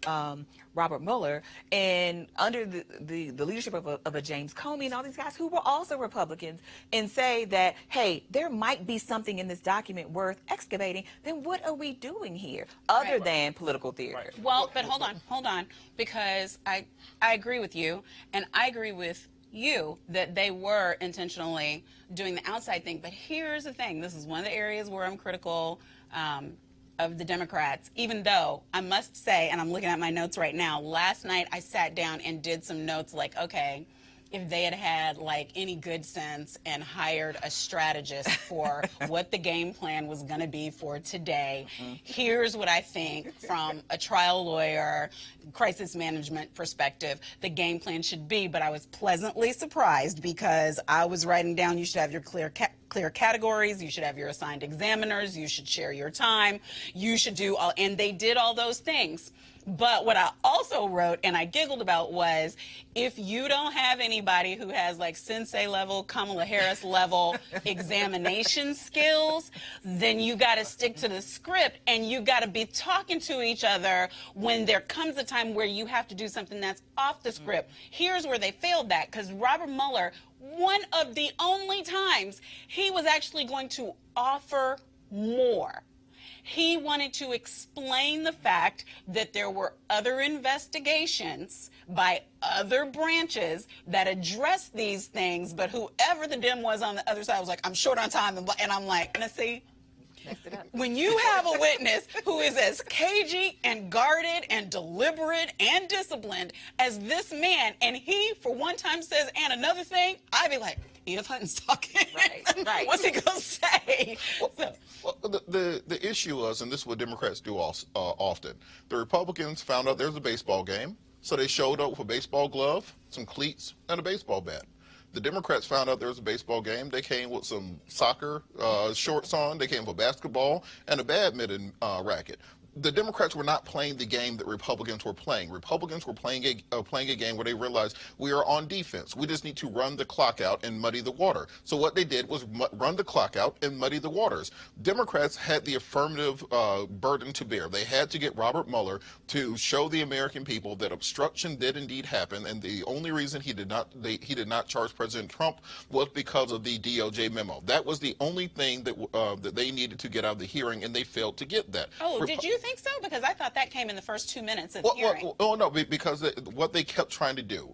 Robert Mueller, and under the leadership of a James Comey and all these guys who were also Republicans, and say that, hey, there might be something in this document worth excavating, then what are we doing here other than political theater? Well, but hold on, because I agree with you, and I agree with you that they were intentionally doing the outside thing. But here's the thing. This is one of the areas where I'm critical of the Democrats, even though I must say, and I'm looking at my notes right now, last night I sat down and did some notes like, okay, if they had had like any good sense and hired a strategist for what the game plan was going to be for today, here's what I think from a trial lawyer, crisis management perspective, the game plan should be. But I was pleasantly surprised because I was writing down, you should have your clear categories, you should have your assigned examiners, you should share your time, you should do all, and they did all those things. But what I also wrote, and I giggled about, was if you don't have anybody who has like sensei level, Kamala Harris level examination skills, then you got to stick to the script, and you got to be talking to each other when there comes a time where you have to do something that's off the script. Here's where they failed that, because Robert Mueller, one of the only times he was actually going to offer more. He wanted to explain the fact that there were other investigations by other branches that address these things, but whoever the Dem was on the other side was like, I'm short on time, and I'm like, now see, when you have a witness who is as cagey and guarded and deliberate and disciplined as this man, and he, for one time, says, and another thing, I'd be like, Edith Hunton's talking. Right. What's he going to say? Well, the issue was, and this is what Democrats do often, the Republicans found out there's a baseball game, so they showed up with a baseball glove, some cleats, and a baseball bat. The Democrats found out there was a baseball game. They came with some soccer shorts on. They came with a basketball and a badminton racket. The Democrats were not playing the game that Republicans were playing. Republicans were playing a game where they realized we are on defense. We just need to run the clock out and muddy the water. So what they did was run the clock out and muddy the waters. Democrats had the affirmative burden to bear. They had to get Robert Mueller to show the American people that obstruction did indeed happen, and the only reason he did not charge President Trump was because of the DOJ memo. That was the only thing that they needed to get out of the hearing, and they failed to get that. Oh, did you think so? Because I thought that came in the first 2 minutes of the hearing. Oh, no, because what they kept trying to do,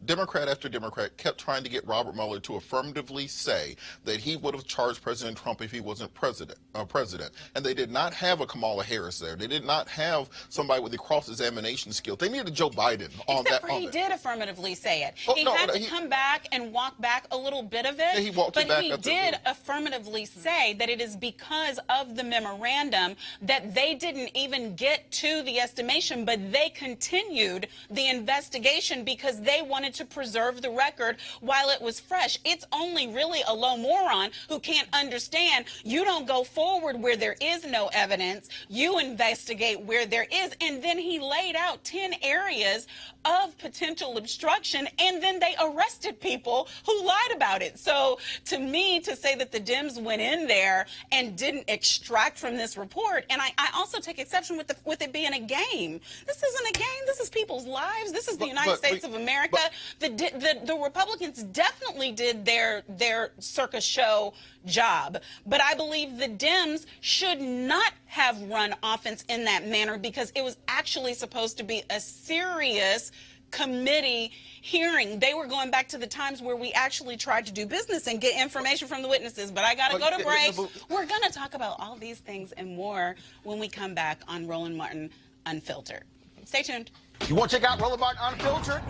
Democrat after Democrat kept trying to get Robert Mueller to affirmatively say that he would have charged President Trump if he wasn't president. And they did not have a Kamala Harris there. They did not have somebody with the cross-examination skills. They needed Joe Biden on that. Except for he did affirmatively say it. Oh, he had to come back and walk back a little bit of it. Yeah, he walked it back. But he did affirmatively say that it is because of the memorandum that they didn't even get to the estimation, but they continued the investigation because they wanted to preserve the record while it was fresh. It's only really a low moron who can't understand. You don't go forward where there is no evidence. You investigate where there is. And then he laid out 10 areas of potential obstruction, and then they arrested people who lied about it. So to me, to say that the Dems went in there and didn't extract from this report, and I also take exception with it being a game. This isn't a game. This is people's lives. This is the United States of America. The Republicans definitely did their circus show job, but I believe the Dems should not have run offense in that manner because it was actually supposed to be a serious committee hearing. They were going back to the times where we actually tried to do business and get information from the witnesses. But I got to go to break. We're going to talk about all these things and more when we come back on Roland Martin Unfiltered. Stay tuned. You want to check out Roland Martin Unfiltered?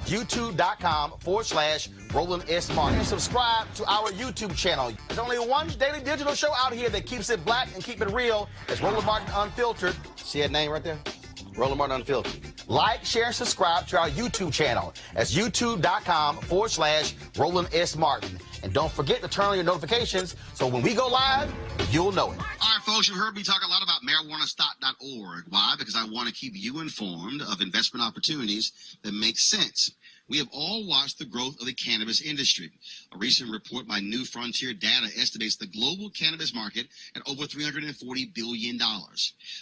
YouTube.com/Roland S. Martin. And subscribe to our YouTube channel. There's only one daily digital show out here that keeps it black and keep it real. It's Roland Martin Unfiltered. See that name right there? Roland Martin Unfiltered. Like, share, and subscribe to our YouTube channel. That's YouTube.com/Roland S. Martin. And don't forget to turn on your notifications so when we go live, you'll know it. All right, folks, you heard me talk a lot about marijuanastock.org. Why? Because I want to keep you informed of investment opportunities that make sense. We have all watched the growth of the cannabis industry. A recent report by New Frontier Data estimates the global cannabis market at over $340 billion.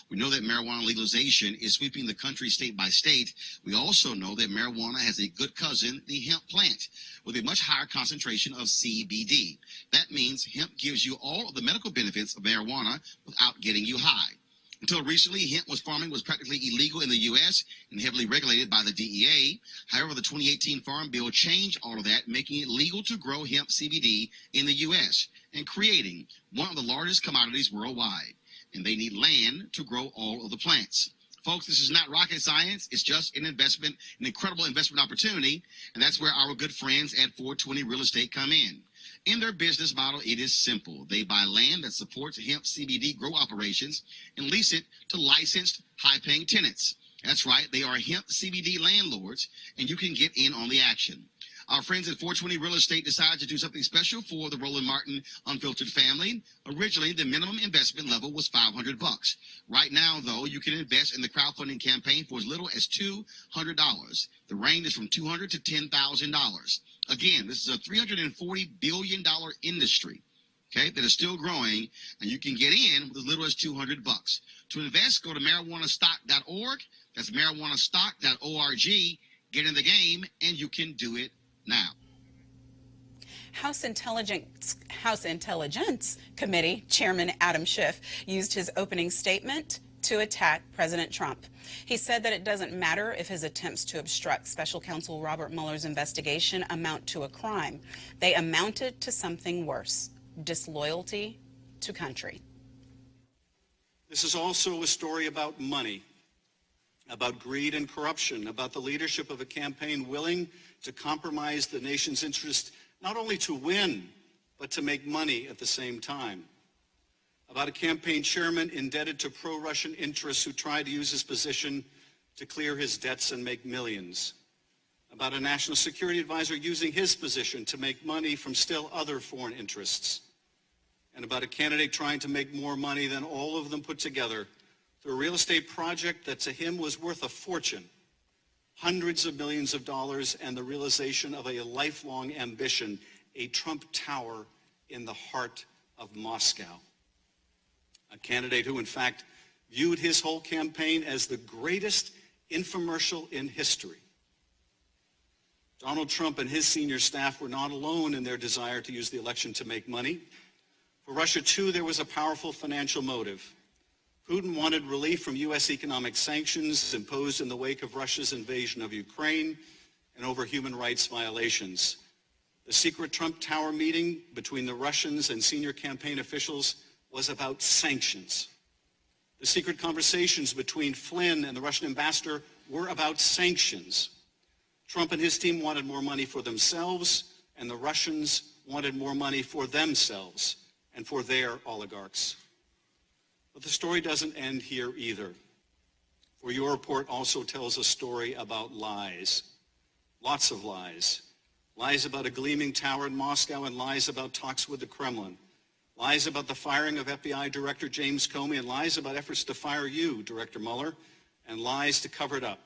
We know that marijuana legalization is sweeping the country state by state. We also know that marijuana has a good cousin, the hemp plant, with a much higher concentration of CBD. That means hemp gives you all of the medical benefits of marijuana without getting you high. Until recently, hemp farming was practically illegal in the U.S. and heavily regulated by the DEA. However, the 2018 Farm Bill changed all of that, making it legal to grow hemp CBD in the U.S. and creating one of the largest commodities worldwide. And they need land to grow all of the plants. Folks, this is not rocket science. It's just an investment, an incredible investment opportunity. And that's where our good friends at 420 Real Estate come in. In their business model, it is simple. They buy land that supports hemp CBD grow operations and lease it to licensed, high-paying tenants. That's right, they are hemp CBD landlords, and you can get in on the action. Our friends at 420 Real Estate decided to do something special for the Roland Martin Unfiltered family. Originally, the minimum investment level was $500. Right now, though, you can invest in the crowdfunding campaign for as little as $200. The range is from $200 to $10,000. Again, this is a $340 billion industry, okay, that is still growing, and you can get in with as little as $200. To invest, go to marijuanastock.org. That's marijuanastock.org. Get in the game, and you can do it now. House Intelligence Committee Chairman Adam Schiff used his opening statement to attack President Trump. He said that it doesn't matter if his attempts to obstruct Special Counsel Robert Mueller's investigation amount to a crime. They amounted to something worse: disloyalty to country. This is also a story about money, about greed and corruption, about the leadership of a campaign willing to compromise the nation's interest, not only to win, but to make money at the same time. About a campaign chairman indebted to pro-Russian interests who tried to use his position to clear his debts and make millions. About a national security advisor using his position to make money from still other foreign interests. And about a candidate trying to make more money than all of them put together through a real estate project that to him was worth a fortune, hundreds of millions of dollars, and the realization of a lifelong ambition, a Trump Tower in the heart of Moscow. A candidate who, in fact, viewed his whole campaign as the greatest infomercial in history. Donald Trump and his senior staff were not alone in their desire to use the election to make money. For Russia, too, there was a powerful financial motive. Putin wanted relief from U.S. economic sanctions imposed in the wake of Russia's invasion of Ukraine and over human rights violations. The secret Trump Tower meeting between the Russians and senior campaign officials was about sanctions. The secret conversations between Flynn and the Russian ambassador were about sanctions. Trump and his team wanted more money for themselves, and the Russians wanted more money for themselves and for their oligarchs. But the story doesn't end here either. For your report also tells a story about lies. Lots of lies. Lies about a gleaming tower in Moscow and lies about talks with the Kremlin. Lies about the firing of FBI Director James Comey and lies about efforts to fire you, Director Mueller, and lies to cover it up.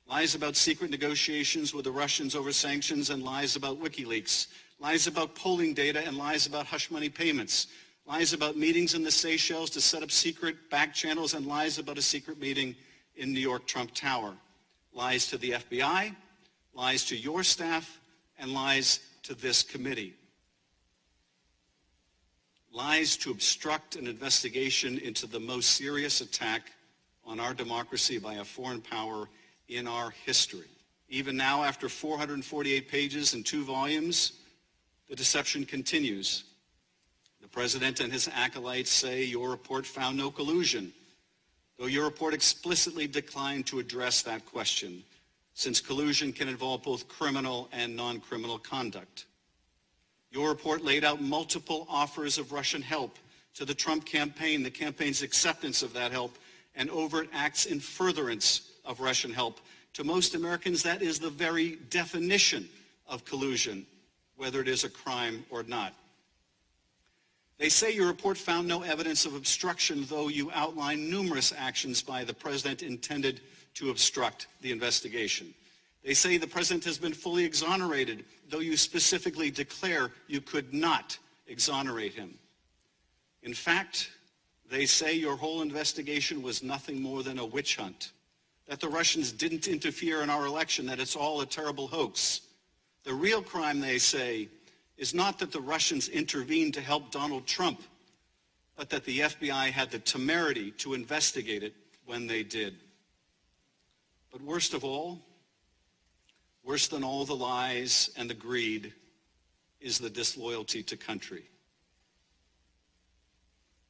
Lies about secret negotiations with the Russians over sanctions and lies about WikiLeaks. Lies about polling data and lies about hush money payments. Lies about meetings in the Seychelles to set up secret back channels and lies about a secret meeting in New York Trump Tower. Lies to the FBI, lies to your staff, and lies to this committee. Lies to obstruct an investigation into the most serious attack on our democracy by a foreign power in our history. Even now, after 448 pages and 2 volumes, the deception continues. The president and his acolytes say your report found no collusion, though your report explicitly declined to address that question, since collusion can involve both criminal and non-criminal conduct. Your report laid out multiple offers of Russian help to the Trump campaign, the campaign's acceptance of that help, and overt acts in furtherance of Russian help. To most Americans, that is the very definition of collusion, whether it is a crime or not. They say your report found no evidence of obstruction, though you outline numerous actions by the president intended to obstruct the investigation. They say the president has been fully exonerated, though you specifically declare you could not exonerate him. In fact, they say your whole investigation was nothing more than a witch hunt, that the Russians didn't interfere in our election, that it's all a terrible hoax. The real crime, they say, is not that the Russians intervened to help Donald Trump, but that the FBI had the temerity to investigate it when they did. But worst of all, worse than all the lies and the greed, is the disloyalty to country.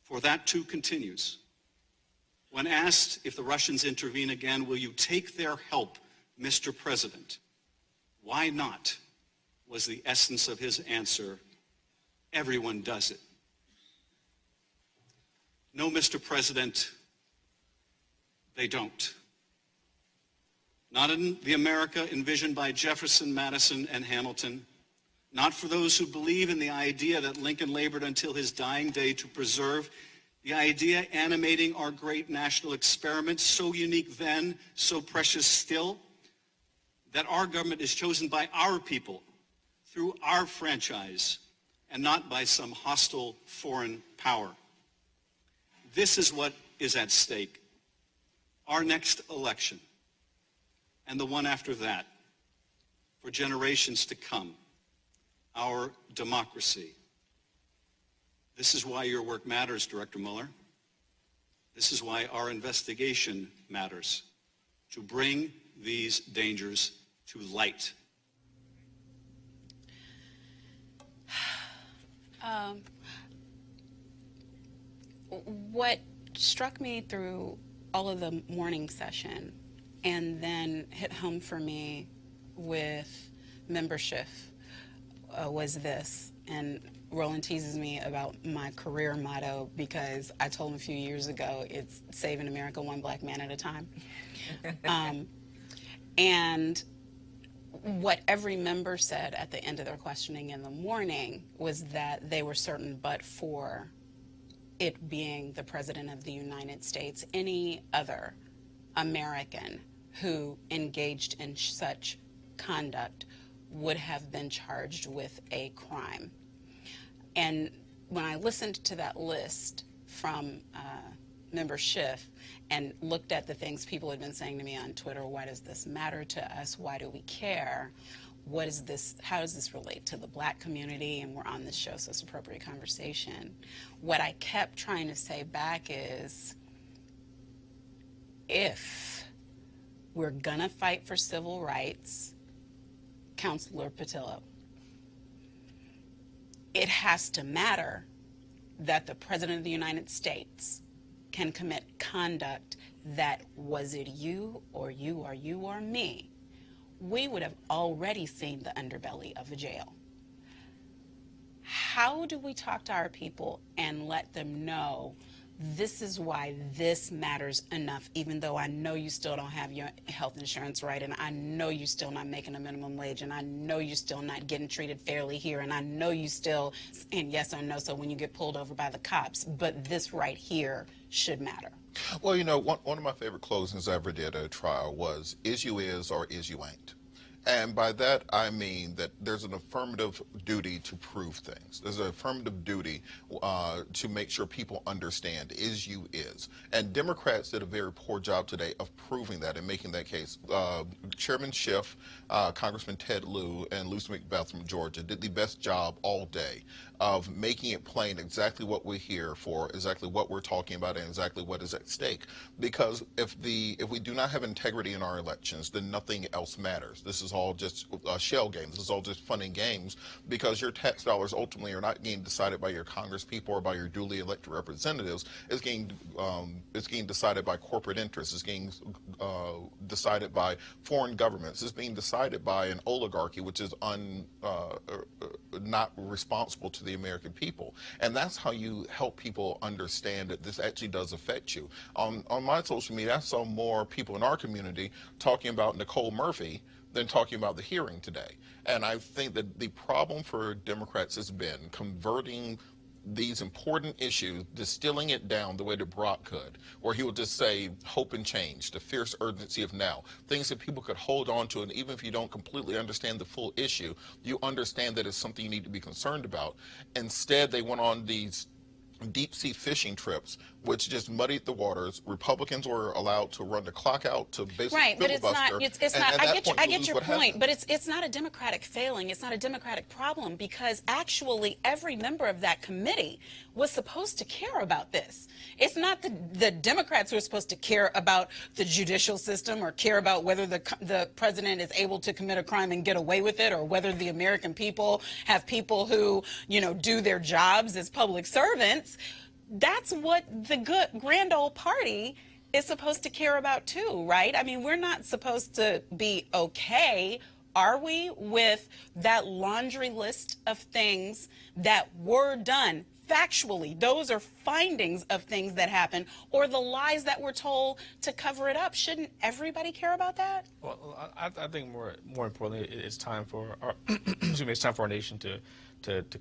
For that too continues. When asked if the Russians intervene again, will you take their help, Mr. President? Why not? Was the essence of his answer. Everyone does it. No, Mr. President, they don't. Not in the America envisioned by Jefferson, Madison, and Hamilton. Not for those who believe in the idea that Lincoln labored until his dying day to preserve, the idea animating our great national experiment, so unique then, so precious still, that our government is chosen by our people through our franchise and not by some hostile foreign power. This is what is at stake. Our next election and the one after that, for generations to come, our democracy. This is why your work matters, Director Mueller. This is why our investigation matters, to bring these dangers to light. What struck me through all of the morning session and then hit home for me with membership was this, and Roland teases me about my career motto because I told him a few years ago it's saving America one black man at a time. And what every member said at the end of their questioning in the morning was that they were certain, but for it being the President of the United States, any other American who engaged in such conduct would have been charged with a crime. And when I listened to that list from Member Schiff and looked at the things people had been saying to me on Twitter, why does this matter to us? Why do we care? What is this? How does this relate to the black community? And we're on this show, so it's appropriate conversation. What I kept trying to say back is, if we're gonna fight for civil rights, Counselor Patillo, it has to matter that the President of the United States can commit conduct that, was it you or you or you or me, we would have already seen the underbelly of a jail. How do we talk to our people and let them know this is why this matters enough, even though I know you still don't have your health insurance right, and I know you're still not making a minimum wage, and I know you're still not getting treated fairly here, and I know you still saying yes or no so when you get pulled over by the cops, but this right here should matter. Well, you know, one of my favorite closings I ever did at a trial was, is you is or is you ain't. And by that, I mean that there's an affirmative duty to prove things. There's an affirmative duty to make sure people understand is you is. And Democrats did a very poor job today of proving that and making that case. Chairman Schiff, Congressman Ted Lieu, and Lucy McBeth from Georgia did the best job all day of making it plain exactly what we're here for, exactly what we're talking about, and exactly what is at stake. Because if we do not have integrity in our elections, then nothing else matters. This is all just shell games. This is all just fun and games, because your tax dollars ultimately are not being decided by your Congress people or by your duly elected representatives. It's getting decided by corporate interests. It's getting decided by foreign governments. It's being decided by an oligarchy, which is not responsible to the American people. And that's how you help people understand that this actually does affect you. On my social media, I saw more people in our community talking about Nicole Murphy than talking about the hearing today. And I think that the problem for Democrats has been converting these important issues, distilling it down the way that Brock could, where he would just say hope and change, the fierce urgency of now, things that people could hold on to, and even if you don't completely understand the full issue, you understand that it's something you need to be concerned about. Instead, they went on these deep-sea fishing trips, which just muddied the waters. Republicans were allowed to run the clock out to basically right, but filibuster. it's not. I get your point, but it's not a Democratic failing. It's not a Democratic problem, because actually every member of that committee was supposed to care about this. It's not the Democrats who are supposed to care about the judicial system or care about whether the president is able to commit a crime and get away with it, or whether the American people have people who, you know, do their jobs as public servants. That's what the grand old party is supposed to care about too, right? I mean, we're not supposed to be okay, are we, with that laundry list of things that were done factually? Those are findings of things that happened, or the lies that were told to cover it up. Shouldn't everybody care about that? Well, I think more importantly, it's time for our excuse me, it's time for our nation to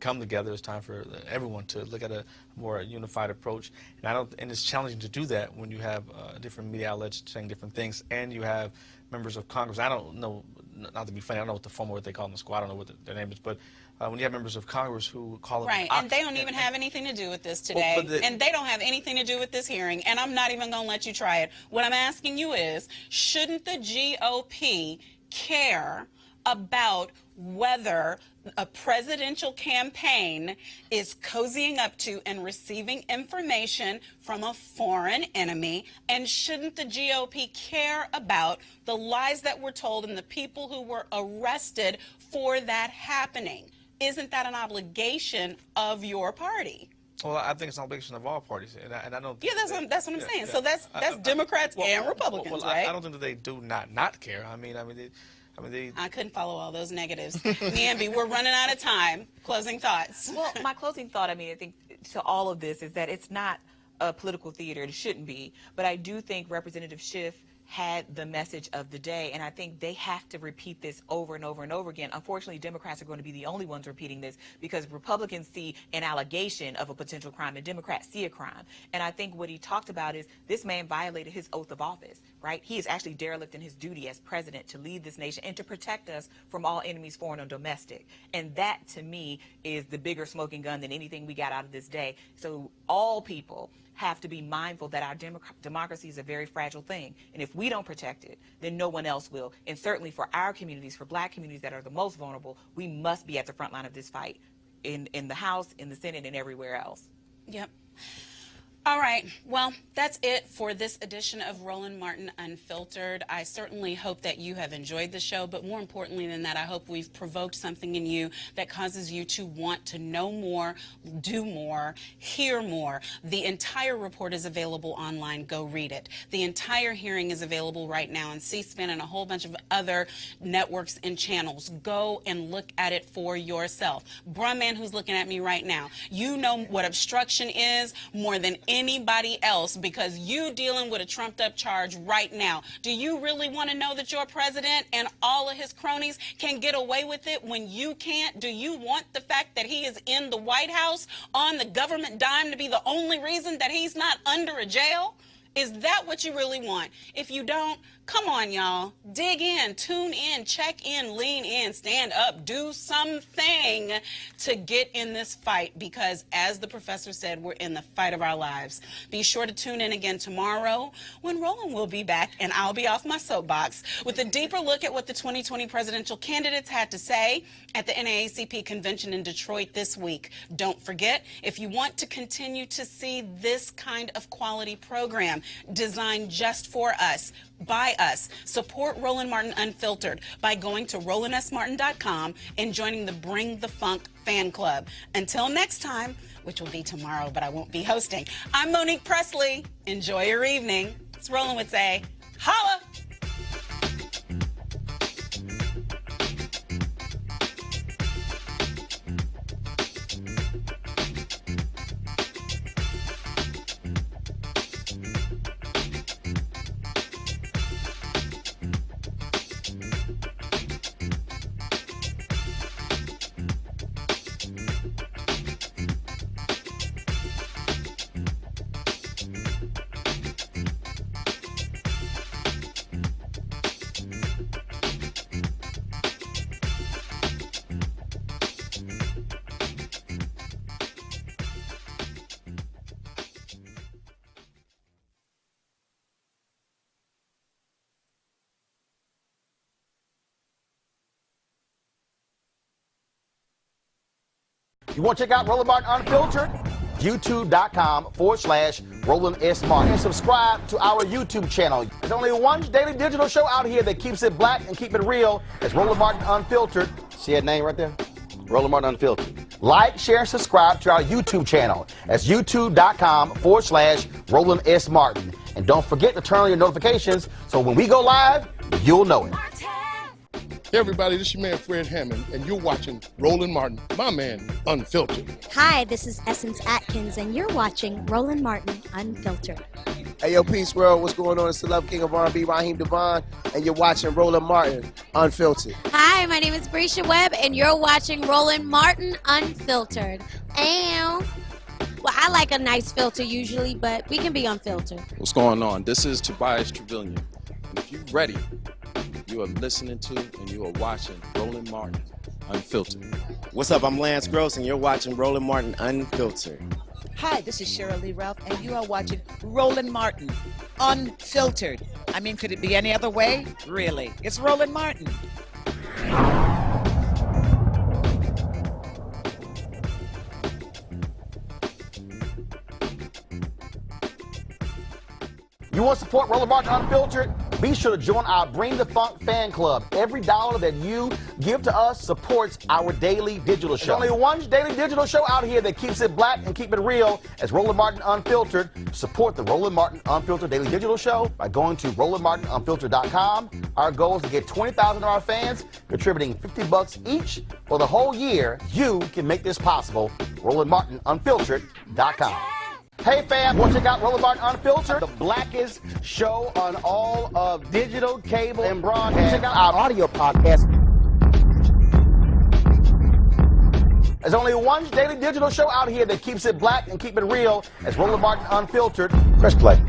come together. It's time for everyone to look at a more unified approach, and it's challenging to do that when you have different media outlets saying different things, and you have members of Congress. I don't know, not to be funny, I don't know what the former, what they call them in the squad, I don't know what their name is, but when you have members of Congress who call it right, and they don't even have anything to do with this today, and they don't have anything to do with this hearing, and I'm not even going to let you try it. What I'm asking you is, shouldn't the GOP care about whether a presidential campaign is cozying up to and receiving information from a foreign enemy, and shouldn't the GOP care about the lies that were told and the people who were arrested for that happening? Isn't that an obligation of your party? Well, I think it's an obligation of all parties, and I don't. Yeah, that's what I'm saying. So that's Democrats and Republicans, right? I don't think that they do not care. I couldn't follow all those negatives. Niambi, we're running out of time. Closing thoughts. Well, my closing thought, I think to all of this is that it's not a political theater. It shouldn't be. But I do think Representative Schiff had the message of the day, and I think they have to repeat this over and over and over again. Unfortunately, Democrats are going to be the only ones repeating this because Republicans see an allegation of a potential crime and Democrats see a crime. And I think what he talked about is this man violated his oath of office, right? He is actually derelict in his duty as president to lead this nation and to protect us from all enemies, foreign or domestic. And that, to me, is the bigger smoking gun than anything we got out of this day. So all people have to be mindful that our democracy is a very fragile thing. And if we don't protect it, then no one else will. And certainly for our communities, for black communities that are the most vulnerable, we must be at the front line of this fight in the House, in the Senate, and everywhere else. Yep. All right. Well, that's it for this edition of Roland Martin Unfiltered. I certainly hope that you have enjoyed the show, but more importantly than that, I hope we've provoked something in you that causes you to want to know more, do more, hear more. The entire report is available online. Go read it. The entire hearing is available right now on C-SPAN and a whole bunch of other networks and channels. Go and look at it for yourself. Bruh man who's looking at me right now, you know what obstruction is more than anybody else because you dealing with a trumped up charge right now. Do you really want to know that your president and all of his cronies can get away with it when you can't? Do you want the fact that he is in the White House on the government dime to be the only reason that he's not under a jail? Is that what you really want? If you don't, come on, y'all. Dig in, tune in, check in, lean in, stand up, do something to get in this fight because, as the professor said, we're in the fight of our lives. Be sure to tune in again tomorrow when Roland will be back and I'll be off my soapbox with a deeper look at what the 2020 presidential candidates had to say at the NAACP convention in Detroit this week. Don't forget, if you want to continue to see this kind of quality program designed just for us, by us, support Roland Martin Unfiltered by going to RolandSMartin.com and joining the Bring the Funk fan club. Until next time, which will be tomorrow, but I won't be hosting, I'm Monique Presley. Enjoy your evening. As Roland would say, holla! You want to check out Roland Martin Unfiltered? YouTube.com/Roland S. Martin. And subscribe to our YouTube channel. There's only one daily digital show out here that keeps it black and keep it real. It's Roland Martin Unfiltered. See that name right there? Roland Martin Unfiltered. Like, share, and subscribe to our YouTube channel. That's YouTube.com/Roland S. Martin. And don't forget to turn on your notifications so when we go live, you'll know it. Hey everybody, this is your man Fred Hammond, and you're watching Roland Martin, my man, Unfiltered. Hi, this is Essence Atkins, and you're watching Roland Martin Unfiltered. Hey yo, Peace World, what's going on? It's the Love King of R&B, Raheem Devon, and you're watching Roland Martin Unfiltered. Hi, my name is Brescia Webb, and you're watching Roland Martin Unfiltered. Ow. Well, I like a nice filter usually, but we can be unfiltered. What's going on? This is Tobias Trevelyan, and if you're ready, you are listening to and you are watching Roland Martin Unfiltered. What's up? I'm Lance Gross, and you're watching Roland Martin Unfiltered. Hi, this is Cheryl Lee Ralph, and you are watching Roland Martin Unfiltered. I mean, could it be any other way? Really? It's Roland Martin. You want to support Roland Martin Unfiltered? Be sure to join our Bring the Funk fan club. Every dollar that you give to us supports our daily digital show. There's only one daily digital show out here that keeps it black and keep it real. As Roland Martin Unfiltered. Support the Roland Martin Unfiltered daily digital show by going to RolandMartinUnfiltered.com. Our goal is to get 20,000 of our fans contributing $50 each for the whole year. You can make this possible. RolandMartinUnfiltered.com. Hey fam, want to check out Roland Martin Unfiltered, the blackest show on all of digital, cable, and broadcast. Check out our audio podcast. There's only one daily digital show out here that keeps it black and keep it real. As Roland Martin Unfiltered. Press play.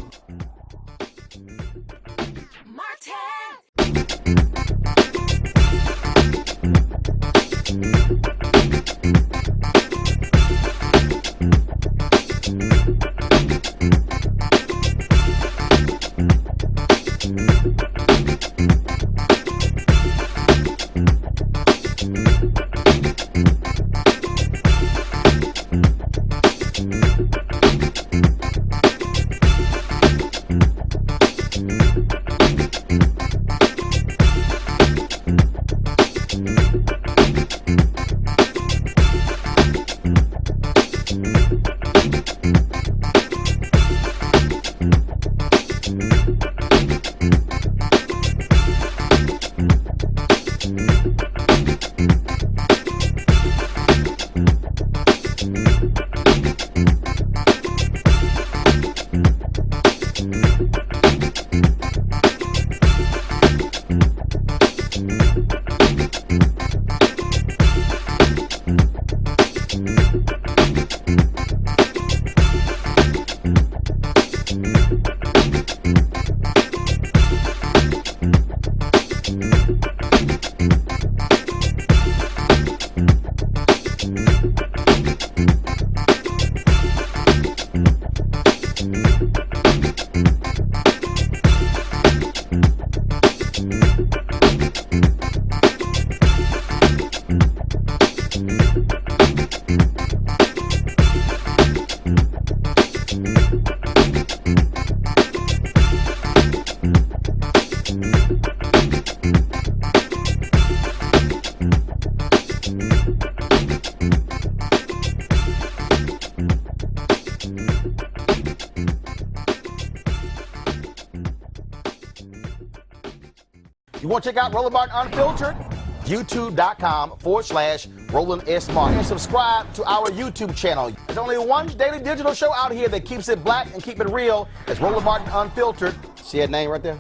You want to check out Roland Martin Unfiltered? YouTube.com/Roland S. Martin. And subscribe to our YouTube channel. There's only one daily digital show out here that keeps it black and keep it real. It's Roland Martin Unfiltered. See that name right there?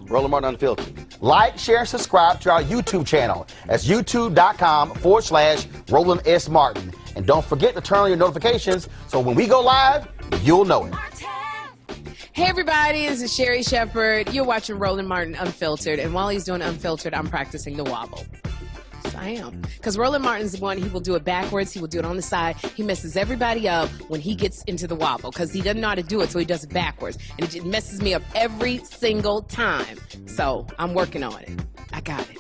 Roland Martin Unfiltered. Like, share, and subscribe to our YouTube channel. That's YouTube.com/Roland S. Martin. And don't forget to turn on your notifications so when we go live, you'll know it. Hey everybody, this is Sherry Shepherd. You're watching Roland Martin Unfiltered, and while he's doing Unfiltered, I'm practicing the wobble. Yes, I am. Because Roland Martin's the one, he will do it backwards, he will do it on the side. He messes everybody up when he gets into the wobble, because he doesn't know how to do it, so he does it backwards. And it just messes me up every single time. So, I'm working on it. I got it.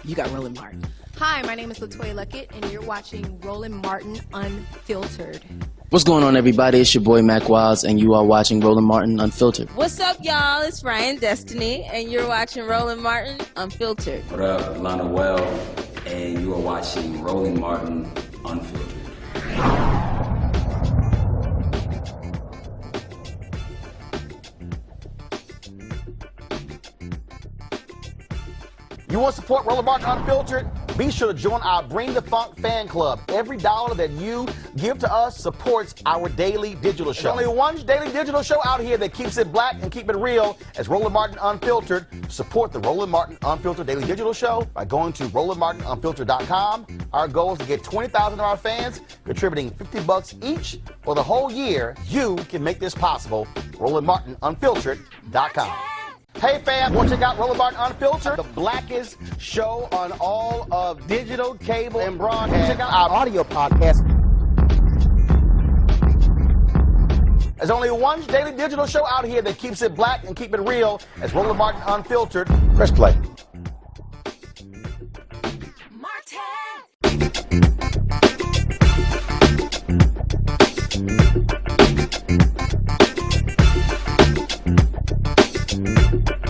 You got Roland Martin. Hi, my name is LaToya Luckett, and you're watching Roland Martin Unfiltered. What's going on, everybody? It's your boy Mac Welds, and you are watching Roland Martin Unfiltered. What's up, y'all? It's Ryan Destiny, and you're watching Roland Martin Unfiltered. What up, Lana Well, and you are watching Roland Martin Unfiltered. You want to support Roland Martin Unfiltered? Be sure to join our Bring the Funk fan club. Every dollar that you give to us supports our daily digital show. There's only one daily digital show out here that keeps it black and keep it real. As Roland Martin Unfiltered. Support the Roland Martin Unfiltered daily digital show by going to RolandMartinUnfiltered.com. Our goal is to get 20,000 of our fans contributing $50 each for the whole year. You can make this possible. RolandMartinUnfiltered.com. Hey fam, want to check out Roland Martin Unfiltered, the blackest show on all of digital, cable, and broadcast. Check out our audio podcast. There's only one daily digital show out here that keeps it black and keep it real. As Roland Martin Unfiltered. Press play. Unfiltered.